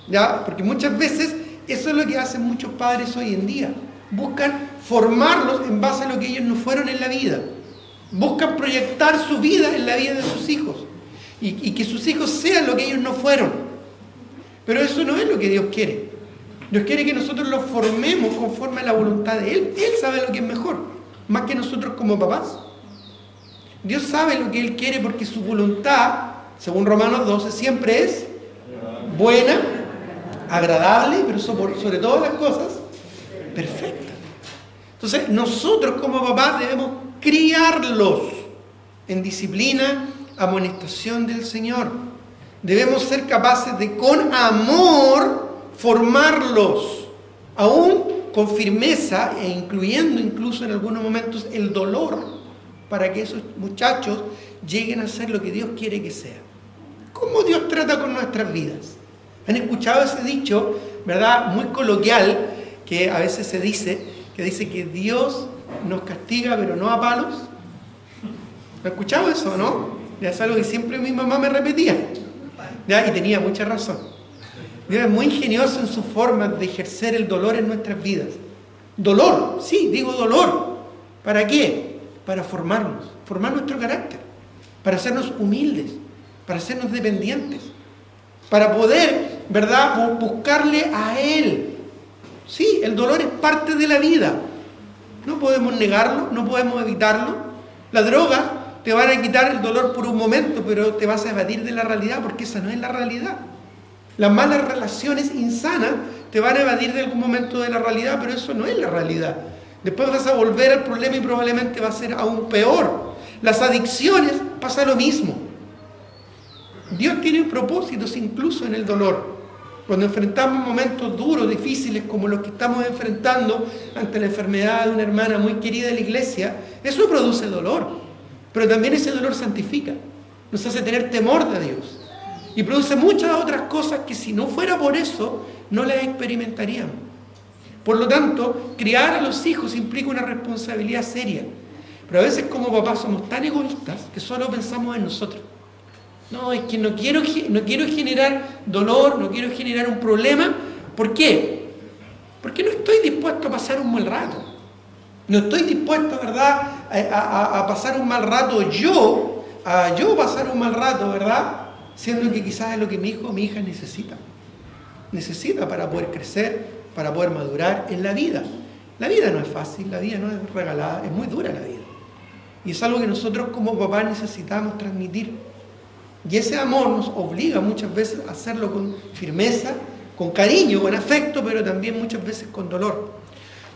¿ya? Porque muchas veces eso es lo que hacen muchos padres hoy en día. Buscan formarlos en base a lo que ellos no fueron en la vida. Buscan proyectar su vida en la vida de sus hijos. y que sus hijos sean lo que ellos no fueron. Pero eso no es lo que Dios quiere. Dios quiere que nosotros los formemos conforme a la voluntad de Él. Él sabe lo que es mejor, más que nosotros como papás. Dios sabe lo que Él quiere porque su voluntad, según Romanos 12, siempre es buena, agradable, pero sobre todas las cosas, perfecta. Entonces, nosotros como papás debemos criarlos en disciplina, amonestación del Señor. Debemos ser capaces de, con amor, formarlos, aún con firmeza e incluyendo incluso en algunos momentos el dolor, para que esos muchachos lleguen a ser lo que Dios quiere que sean. ¿Cómo Dios trata con nuestras vidas? ¿Han escuchado ese dicho, verdad, muy coloquial, que a veces se dice, que dice que Dios nos castiga pero no a palos? ¿Han escuchado eso, no? Ya es algo que siempre mi mamá me repetía, ¿ya? Y tenía mucha razón. Dios es muy ingenioso en su forma de ejercer el dolor en nuestras vidas. Dolor, sí, digo dolor. ¿Para qué? Para formarnos, formar nuestro carácter, para hacernos humildes, para hacernos dependientes, para poder, ¿verdad?, buscarle a Él. Sí, el dolor es parte de la vida. No podemos negarlo, no podemos evitarlo. Las drogas te van a quitar el dolor por un momento, pero te vas a evadir de la realidad porque esa no es la realidad. Las malas relaciones insanas te van a evadir de algún momento de la realidad, pero eso no es la realidad. Después vas a volver al problema y probablemente va a ser aún peor. Las adicciones pasa lo mismo. Dios tiene propósitos incluso en el dolor. Cuando enfrentamos momentos duros, difíciles, como los que estamos enfrentando ante la enfermedad de una hermana muy querida de la iglesia, eso produce dolor. Pero también ese dolor santifica, nos hace tener temor de Dios. Y produce muchas otras cosas que si no fuera por eso, no las experimentaríamos. Por lo tanto, criar a los hijos implica una responsabilidad seria. Pero a veces como papás somos tan egoístas que solo pensamos en nosotros. No, es que no quiero generar dolor, no quiero generar un problema. ¿Por qué? Porque no estoy dispuesto a pasar un mal rato. No estoy dispuesto, ¿verdad?, a pasar un mal rato a yo pasar un mal rato, ¿verdad?, siendo que quizás es lo que mi hijo o mi hija necesita. Necesita para poder crecer, para poder madurar en la vida. La vida no es fácil, la vida no es regalada, es muy dura la vida. Y es algo que nosotros como papás necesitamos transmitir. Y ese amor nos obliga muchas veces a hacerlo con firmeza, con cariño, con afecto, pero también muchas veces con dolor.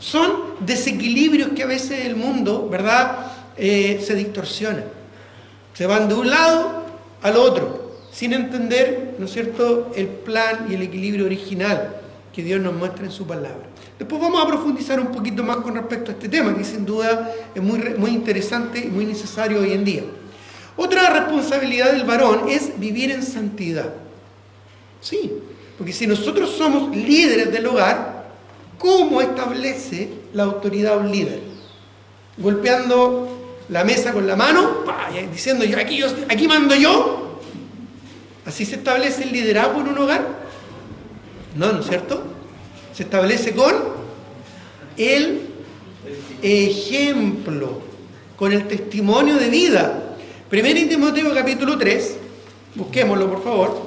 Son desequilibrios que a veces el mundo, ¿verdad?, se distorsiona. Se van de un lado al otro, sin entender, ¿no es cierto?, el plan y el equilibrio original que Dios nos muestra en su palabra. Después vamos a profundizar un poquito más con respecto a este tema, que sin duda es muy interesante y muy necesario hoy en día. Otra responsabilidad del varón es vivir en santidad. Sí, porque si nosotros somos líderes del hogar, ¿cómo establece la autoridad un líder? Golpeando la mesa con la mano, diciendo aquí mando yo. ¿Así se establece el liderazgo en un hogar? No, ¿no es cierto? Se establece con el ejemplo, con el testimonio de vida. 1 Timoteo capítulo 3, busquémoslo por favor.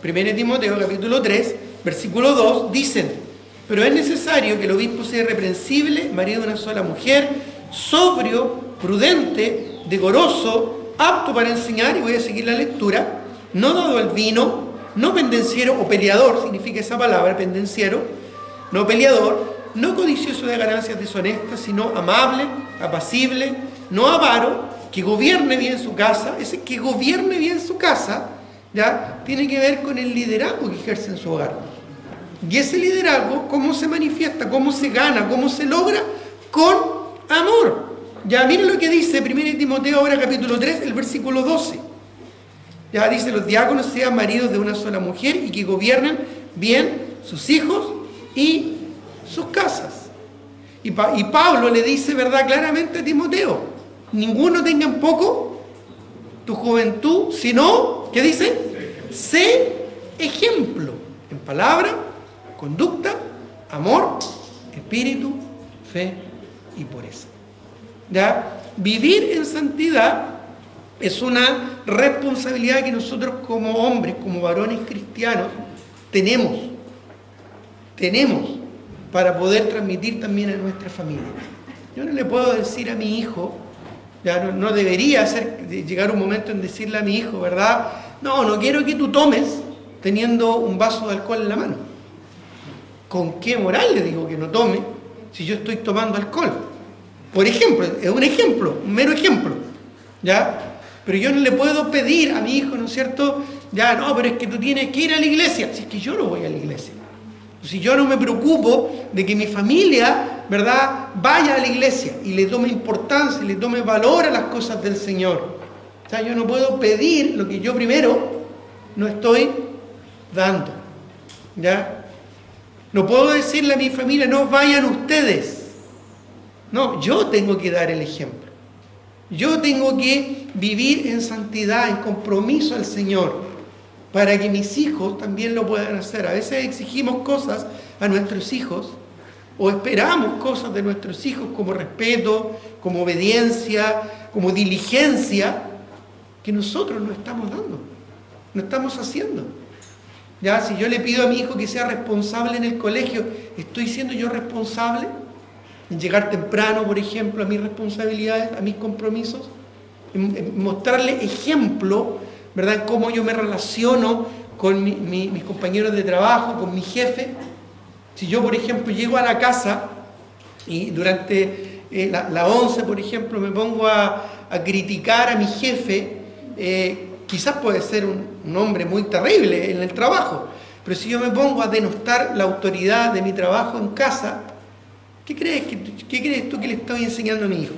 1 Timoteo capítulo 3, versículo 2, dicen: pero es necesario que el obispo sea irreprensible, marido de una sola mujer, sobrio, prudente, decoroso, apto para enseñar, y voy a seguir la lectura, no dado al vino, no pendenciero o peleador, significa esa palabra, pendenciero, no peleador, no codicioso de ganancias deshonestas, sino amable, apacible, no avaro, que gobierne bien su casa. Ese que gobierne bien su casa, ¿ya?, tiene que ver con el liderazgo que ejerce en su hogar. Y ese liderazgo, ¿cómo se manifiesta? ¿Cómo se gana? ¿Cómo se logra? Con amor. Ya miren lo que dice 1 Timoteo ahora capítulo 3, el versículo 12. Ya dice: los diáconos sean maridos de una sola mujer y que gobiernen bien sus hijos y sus casas. Y Pablo le dice, ¿verdad?, claramente a Timoteo: ninguno tenga en poco tu juventud, sino, ¿qué dice? Sé ejemplo en palabra, conducta, amor, espíritu, fe y pureza. ¿Ya? Vivir en santidad es una responsabilidad que nosotros como hombres, como varones cristianos, tenemos para poder transmitir también a nuestra familia. Yo no le puedo decir a mi hijo, ya no debería llegar un momento en decirle a mi hijo, ¿verdad? No quiero que tú tomes teniendo un vaso de alcohol en la mano. ¿Con qué moral le digo que no tome si yo estoy tomando alcohol? Por ejemplo, es un mero ejemplo, ¿ya? Pero yo no le puedo pedir a mi hijo, ¿no es cierto? Pero es que tú tienes que ir a la iglesia. Si es que yo no voy a la iglesia. Si yo no me preocupo de que mi familia, ¿verdad?, vaya a la iglesia y le tome importancia, y le tome valor a las cosas del Señor. O sea, yo no puedo pedir lo que yo primero no estoy dando, ¿ya? No puedo decirle a mi familia, no vayan ustedes. No, yo tengo que dar el ejemplo. Yo tengo que vivir en santidad, en compromiso al Señor, para que mis hijos también lo puedan hacer. A veces exigimos cosas a nuestros hijos, o esperamos cosas de nuestros hijos como respeto, como obediencia, como diligencia, que nosotros no estamos dando, no estamos haciendo. Ya, si yo le pido a mi hijo que sea responsable en el colegio, ¿estoy siendo yo responsable en llegar temprano, por ejemplo, a mis responsabilidades, a mis compromisos? En mostrarle ejemplo, ¿verdad?, en cómo yo me relaciono con mis compañeros de trabajo, con mi jefe. Si yo, por ejemplo, llego a la casa y durante la 11, por ejemplo, me pongo a criticar a mi jefe, quizás puede ser un hombre muy terrible en el trabajo, pero si yo me pongo a denostar la autoridad de mi trabajo en casa, ¿qué crees tú que le estoy enseñando a mi hijo?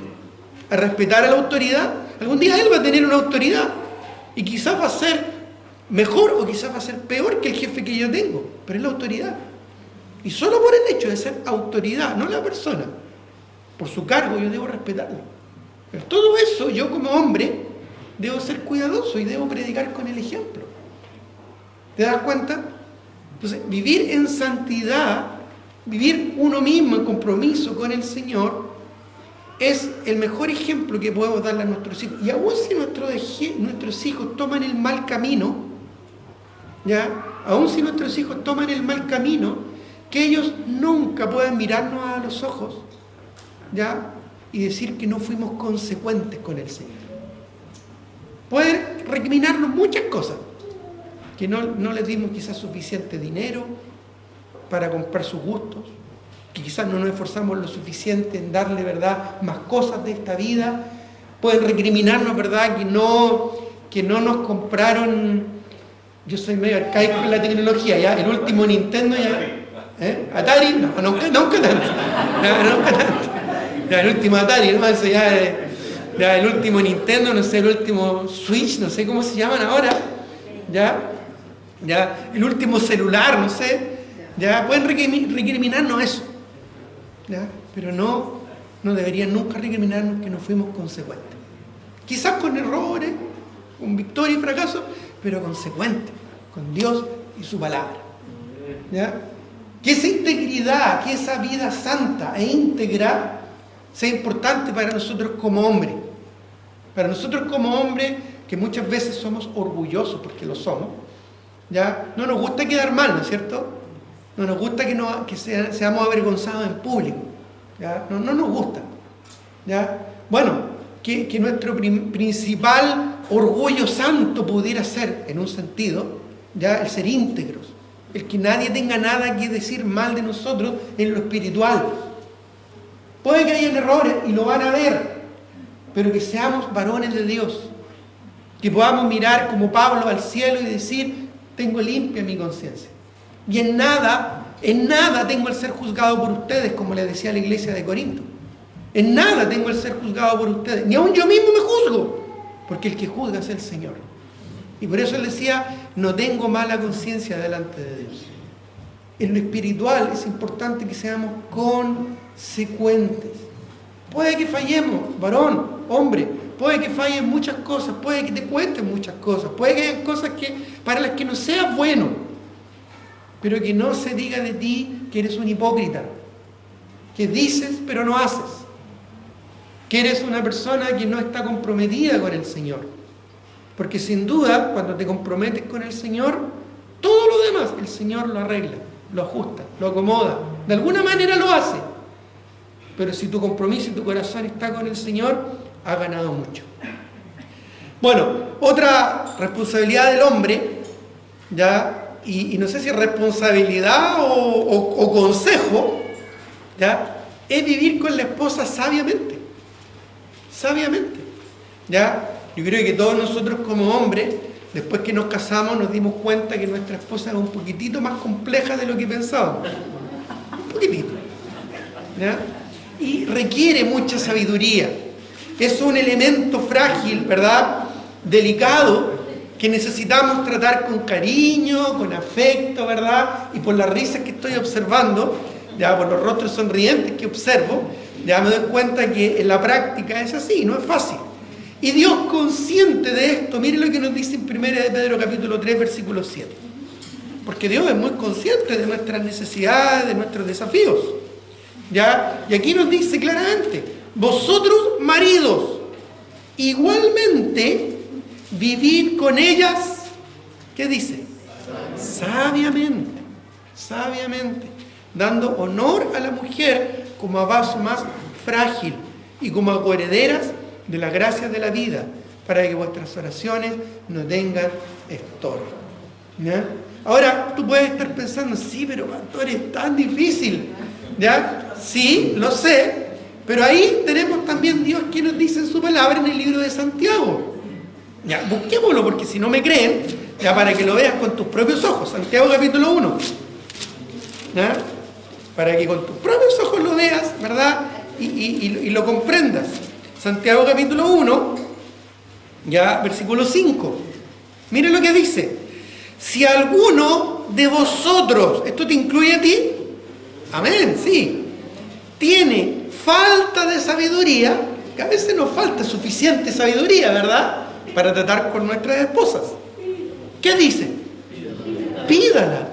¿A respetar a la autoridad? Algún día él va a tener una autoridad y quizás va a ser mejor o quizás va a ser peor que el jefe que yo tengo, pero es la autoridad. Y solo por el hecho de ser autoridad, no la persona, por su cargo yo debo respetarlo. Pero todo eso yo como hombre debo ser cuidadoso y debo predicar con el ejemplo. ¿Te das cuenta? Entonces, vivir en santidad, vivir uno mismo en compromiso con el Señor, es el mejor ejemplo que podemos darle a nuestros hijos. Y aún si nuestros hijos toman el mal camino, ¿ya? Aún si nuestros hijos toman el mal camino, que ellos nunca puedan mirarnos a los ojos, ¿ya?, y decir que no fuimos consecuentes con el Señor. Pueden recriminarnos muchas cosas, que no les dimos quizás suficiente dinero para comprar sus gustos, que quizás no nos esforzamos lo suficiente en darle, ¿verdad?, más cosas de esta vida. Pueden recriminarnos, ¿verdad?, que no nos compraron. Yo soy medio arcaico en la tecnología, ya el último Nintendo, Atari, nunca tanto. Ya el último Atari, ¿no? Eso ya el último Nintendo, no sé, el último Switch, no sé cómo se llaman ahora, ya el último celular, no sé, ya pueden recriminarnos eso, ya, pero no deberían nunca recriminarnos que no fuimos consecuentes. Quizás con errores, con victoria y fracaso, pero consecuentes con Dios y su palabra, ¿ya? Que esa integridad, que esa vida santa e íntegra sea importante para nosotros como hombres. Para nosotros como hombres, que muchas veces somos orgullosos, porque lo somos, ¿ya? No nos gusta quedar mal, ¿no es cierto? No nos gusta que seamos avergonzados en público, ¿ya? No nos gusta, ¿ya? Bueno, que nuestro principal orgullo santo pudiera ser, en un sentido, ya, el ser íntegros, el que nadie tenga nada que decir mal de nosotros en lo espiritual. Puede que haya errores y lo van a ver, pero que seamos varones de Dios, que podamos mirar como Pablo al cielo y decir: tengo limpia mi conciencia, y en nada tengo el ser juzgado por ustedes, como le decía a la iglesia de Corinto. En nada tengo el ser juzgado por ustedes, ni aun yo mismo me juzgo, porque el que juzga es el Señor. Y por eso él decía: no tengo mala conciencia delante de Dios. En lo espiritual es importante que seamos consecuentes. Puede que fallemos, varón, hombre, puede que fallen muchas cosas, puede que te cuesten muchas cosas, puede que haya cosas para las que no seas bueno, pero que no se diga de ti que eres un hipócrita, que dices pero no haces, que eres una persona que no está comprometida con el Señor. Porque sin duda, cuando te comprometes con el Señor, todo lo demás, el Señor lo arregla, lo ajusta, lo acomoda. De alguna manera lo hace. Pero si tu compromiso y tu corazón está con el Señor, has ganado mucho. Bueno, otra responsabilidad del hombre, ¿ya? Y no sé si es responsabilidad o consejo, ¿ya? Es vivir con la esposa sabiamente. Sabiamente. ¿Ya? Yo creo que todos nosotros como hombres, después que nos casamos, nos dimos cuenta que nuestra esposa es un poquitito más compleja de lo que pensábamos. Un poquitito. ¿Ya? Y requiere mucha sabiduría. Es un elemento frágil, ¿verdad? Delicado, que necesitamos tratar con cariño, con afecto, ¿verdad? Y por las risas que estoy observando, ya por los rostros sonrientes que observo, ya me doy cuenta que en la práctica es así, no es fácil. Y Dios, consciente de esto, mire lo que nos dice en 1 de Pedro capítulo 3, versículo 7. Porque Dios es muy consciente de nuestras necesidades, de nuestros desafíos. ¿Ya? Y aquí nos dice claramente, vosotros maridos, igualmente vivid con ellas, ¿qué dice? Sabiamente, sabiamente, dando honor a la mujer como a vaso más frágil y como a coherederas de las gracias de la vida, para que vuestras oraciones no tengan estorbo. ¿Ya? Ahora, tú puedes estar pensando, sí, pero pastor, es tan difícil. ¿Ya? Sí, lo sé, pero ahí tenemos también Dios que nos dice en su palabra en el libro de Santiago. Ya, busquémoslo, porque si no me creen, ya, para que lo veas con tus propios ojos. Santiago capítulo 1. ¿Ya? Para que con tus propios ojos lo veas, ¿verdad? Y lo comprendas. Santiago capítulo 1, ya, versículo 5. Mire lo que dice. Si alguno de vosotros, ¿esto te incluye a ti? Amén, sí. Tiene falta de sabiduría, que a veces nos falta suficiente sabiduría, ¿verdad? Para tratar con nuestras esposas. ¿Qué dice? Pídala.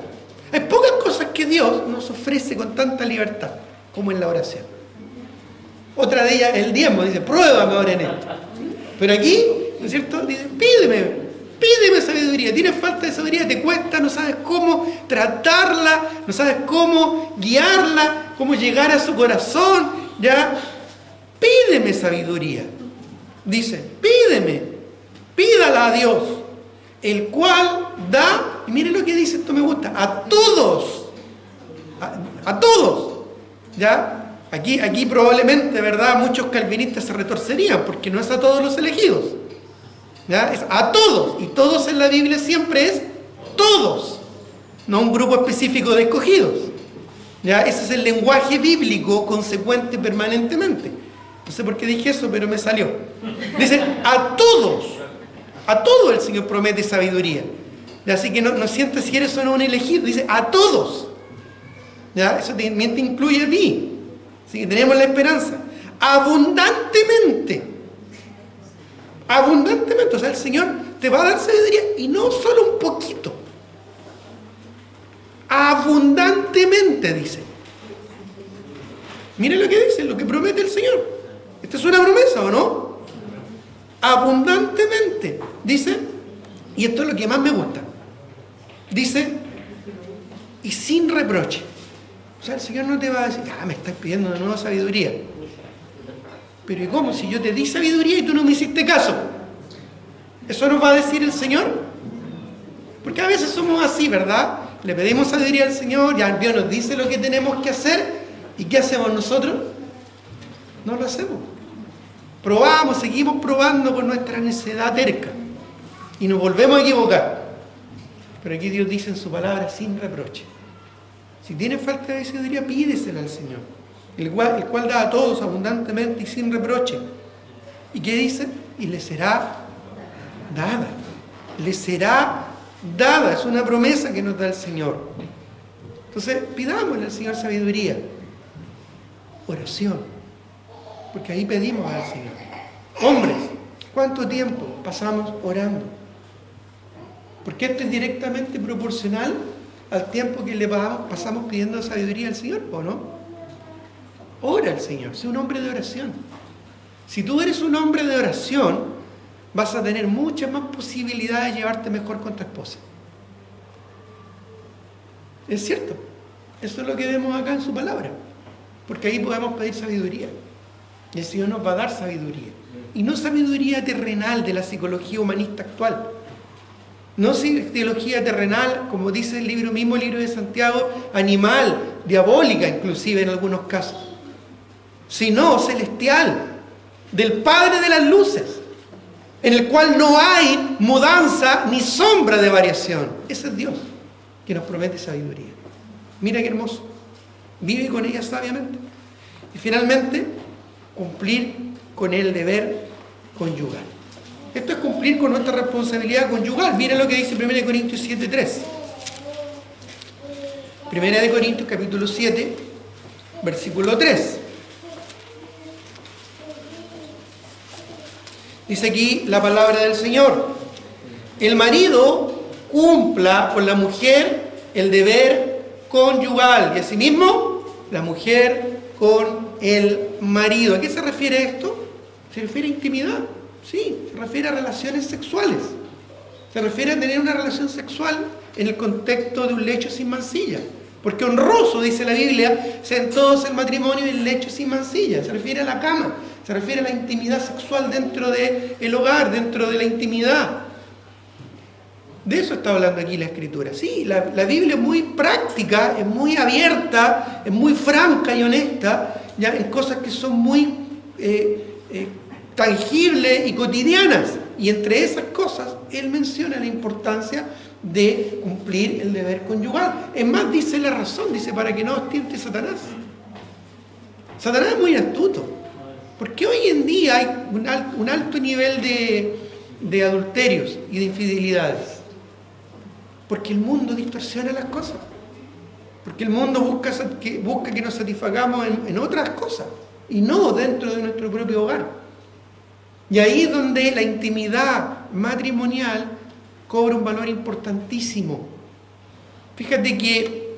Hay pocas cosas que Dios nos ofrece con tanta libertad como en la oración. Otra de ellas, el diezmo, dice, pruébame ahora en esto. Pero aquí, ¿no es cierto? Dice, pídeme sabiduría. Tienes falta de sabiduría, te cuesta, no sabes cómo tratarla, no sabes cómo guiarla, cómo llegar a su corazón, ¿ya? Pídeme sabiduría. Dice, pídala a Dios, el cual da, y mire lo que dice, esto me gusta, a todos, a todos, ¿ya? Aquí probablemente, ¿verdad? Muchos calvinistas se retorcerían, porque no es a todos los elegidos, ¿ya? Es a todos, y todos en la Biblia siempre es todos, no un grupo específico de escogidos, ¿ya? Ese es el lenguaje bíblico consecuente permanentemente. No sé por qué dije eso, pero me salió. Dice, a todos el Señor promete sabiduría. ¿Ya? Así que no sientes si eres o no un elegido, dice a todos. ¿Ya? Eso también te incluye a ti. Así que tenemos la esperanza. Abundantemente. O sea, el Señor te va a dar sabiduría y no solo un poquito. Abundantemente, dice. Mire lo que dice, lo que promete el Señor. ¿Esta es una promesa o no? Abundantemente, dice, y esto es lo que más me gusta. Dice, y sin reproche. O sea, el Señor no te va a decir, me estás pidiendo de nuevo sabiduría. Pero ¿y cómo? Si yo te di sabiduría y tú no me hiciste caso. ¿Eso nos va a decir el Señor? Porque a veces somos así, ¿verdad? Le pedimos sabiduría al Señor, ya Dios nos dice lo que tenemos que hacer, ¿y qué hacemos nosotros? No lo hacemos. Probamos, seguimos probando con nuestra necedad terca y nos volvemos a equivocar. Pero aquí Dios dice en su palabra sin reproche. Si tienes falta de sabiduría, pídesela al Señor, el cual da a todos abundantemente y sin reproche. ¿Y qué dice? Y le será dada. Le será dada. Es una promesa que nos da el Señor. Entonces, pidámosle al Señor sabiduría. Oración. Porque ahí pedimos al Señor. Hombres, ¿cuánto tiempo pasamos orando? Porque esto es directamente proporcional al tiempo que le pasamos pidiendo sabiduría al Señor, ¿o no? Ora al Señor, sé un hombre de oración. Si tú eres un hombre de oración, vas a tener muchas más posibilidades de llevarte mejor con tu esposa. Es cierto, eso es lo que vemos acá en su palabra, porque ahí podemos pedir sabiduría, y el Señor nos va a dar sabiduría, y no sabiduría terrenal de la psicología humanista actual, no teología terrenal, como dice el libro mismo, el libro de Santiago, animal, diabólica inclusive en algunos casos, sino celestial, del Padre de las luces, en el cual no hay mudanza ni sombra de variación. Ese es Dios que nos promete sabiduría. Mira qué hermoso. Vive con ella sabiamente. Y finalmente, cumplir con el deber conyugal. Esto es cumplir con nuestra responsabilidad conyugal. Mira lo que dice 1 Corintios 7:3. 1 Corintios capítulo 7, versículo 3. Dice aquí la palabra del Señor: el marido cumpla con la mujer el deber conyugal, y asimismo la mujer con el marido. ¿A qué se refiere esto? Se refiere a intimidad, sí, se refiere a relaciones sexuales, se refiere a tener una relación sexual en el contexto de un lecho sin mancilla, porque honroso, dice la Biblia, sean todos el matrimonio y el lecho sin mancilla. Se refiere a la cama, se refiere a la intimidad sexual dentro del hogar, dentro de la intimidad. De eso está hablando aquí la Escritura. Sí, la Biblia es muy práctica, es muy abierta, es muy franca y honesta, ya en cosas que son muy tangibles y cotidianas. Y entre esas cosas, Él menciona la importancia de cumplir el deber conyugal. Es más, dice la razón, dice, para que no os tiente Satanás. Satanás es muy astuto, porque hoy en día hay un alto nivel de adulterios y de infidelidades. Porque el mundo distorsiona las cosas. Porque el mundo busca que nos satisfagamos en otras cosas y no dentro de nuestro propio hogar. Y ahí es donde la intimidad matrimonial cobra un valor importantísimo. Fíjate que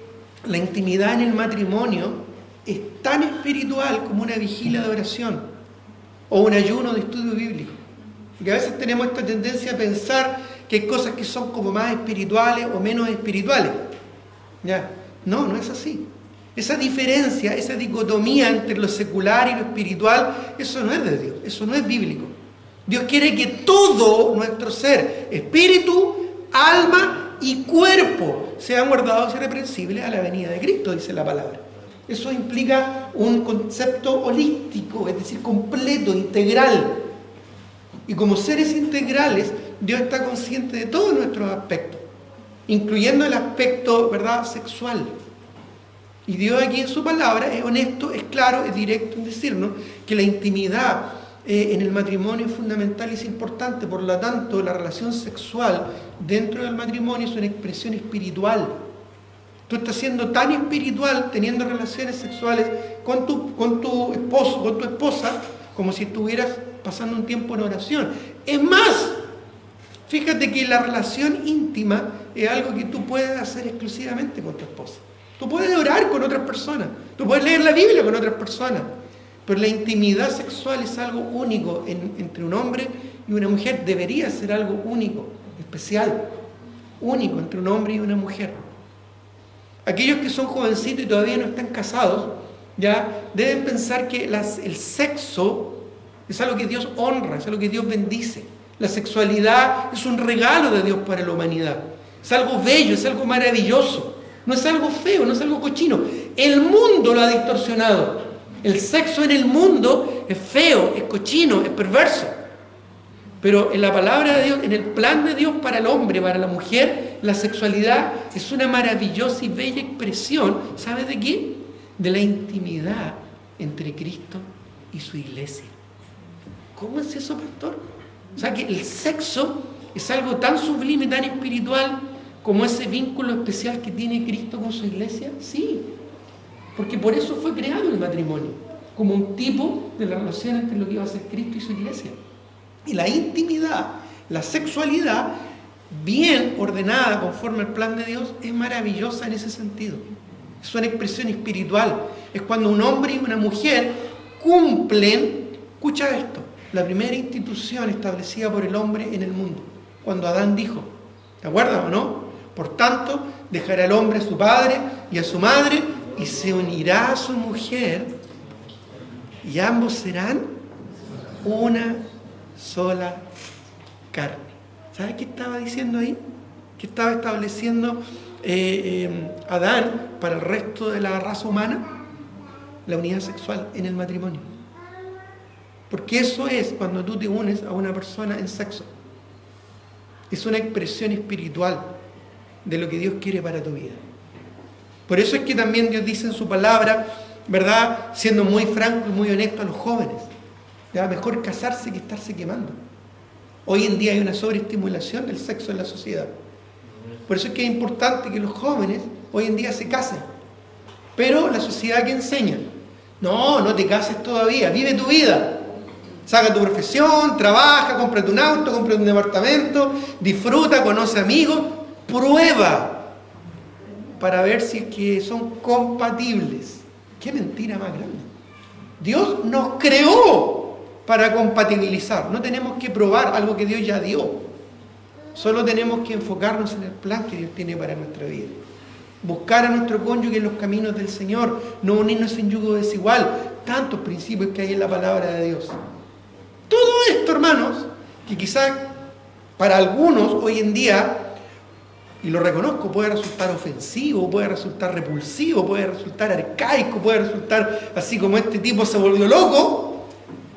la intimidad en el matrimonio es tan espiritual como una vigilia de oración o un ayuno de estudio bíblico. Porque a veces tenemos esta tendencia a pensar que hay cosas que son como más espirituales o menos espirituales. ¿Ya? No es así. Esa diferencia, esa dicotomía entre lo secular y lo espiritual, eso no es de Dios, eso no es bíblico. Dios quiere que todo nuestro ser, espíritu, alma y cuerpo, sean guardados irreprensibles a la venida de Cristo, dice la palabra. Eso implica un concepto holístico, es decir, completo, integral. Y como seres integrales, Dios está consciente de todos nuestros aspectos, incluyendo el aspecto, ¿verdad?, sexual. Y Dios aquí en su palabra es honesto, es claro, es directo en decirnos que la intimidad en el matrimonio es fundamental y es importante. Por lo tanto, la relación sexual dentro del matrimonio es una expresión espiritual. Tú estás siendo tan espiritual teniendo relaciones sexuales con tu esposo, con tu esposa, como si estuvieras pasando un tiempo en oración. Es más, fíjate que la relación íntima es algo que tú puedes hacer exclusivamente con tu esposa. Tú puedes orar con otras personas, tú puedes leer la Biblia con otras personas, pero la intimidad sexual es algo único entre un hombre y una mujer. Debería ser algo único, especial, único entre un hombre y una mujer. Aquellos que son jovencitos y todavía no están casados, ya deben pensar que el sexo es algo que Dios honra, es algo que Dios bendice. La sexualidad es un regalo de Dios para la humanidad. Es algo bello, es algo maravilloso. No es algo feo, no es algo cochino. El mundo lo ha distorsionado. El sexo en el mundo es feo, es cochino, es perverso. Pero en la palabra de Dios, en el plan de Dios para el hombre, para la mujer, la sexualidad es una maravillosa y bella expresión, ¿sabes de qué? De la intimidad entre Cristo y su iglesia. ¿Cómo es eso, pastor? O sea, que el sexo es algo tan sublime, tan espiritual, como ese vínculo especial que tiene Cristo con su iglesia. Sí, porque por eso fue creado el matrimonio, como un tipo de la relación entre lo que iba a ser Cristo y su iglesia. Y la intimidad, la sexualidad, bien ordenada conforme al plan de Dios, es maravillosa en ese sentido. Es una expresión espiritual. Es cuando un hombre y una mujer cumplen, escucha esto, la primera institución establecida por el hombre en el mundo, cuando Adán dijo, ¿te acuerdas o no? Por tanto, dejará el hombre a su padre y a su madre y se unirá a su mujer y ambos serán una sola carne. ¿Sabes qué estaba diciendo ahí? ¿Qué estaba estableciendo Adán para el resto de la raza humana? La unidad sexual en el matrimonio. Porque eso es cuando tú te unes a una persona en sexo. Es una expresión espiritual de lo que Dios quiere para tu vida. Por eso es que también Dios dice en su palabra, ¿verdad? Siendo muy franco y muy honesto a los jóvenes, ¿ya? Mejor casarse que estarse quemando. Hoy en día hay una sobreestimulación del sexo en la sociedad. Por eso es que es importante que los jóvenes hoy en día se casen. Pero la sociedad que enseña, no te cases todavía, vive tu vida. Saca tu profesión, trabaja, cómprate un auto, cómprate un departamento, disfruta, conoce amigos, prueba para ver si es que son compatibles. ¡Qué mentira más grande! Dios nos creó para compatibilizar. No tenemos que probar algo que Dios ya dio. Solo tenemos que enfocarnos en el plan que Dios tiene para nuestra vida. Buscar a nuestro cónyuge en los caminos del Señor, no unirnos en yugo desigual. Tantos principios que hay en la palabra de Dios. Todo esto, hermanos, que quizás para algunos hoy en día, y lo reconozco, puede resultar ofensivo, puede resultar repulsivo, puede resultar arcaico, puede resultar así como este tipo se volvió loco,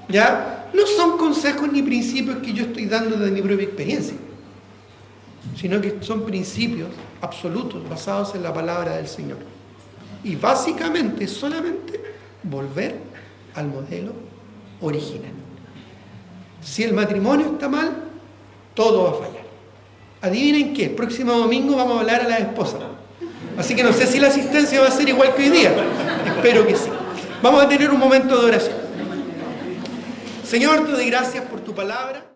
¿ya? No son consejos ni principios que yo estoy dando de mi propia experiencia, sino que son principios absolutos basados en la palabra del Señor. Y básicamente, solamente volver al modelo original. Si el matrimonio está mal, todo va a fallar. Adivinen qué, el próximo domingo vamos a hablar a las esposas. Así que no sé si la asistencia va a ser igual que hoy día. Espero que sí. Vamos a tener un momento de oración. Señor, te doy gracias por tu palabra.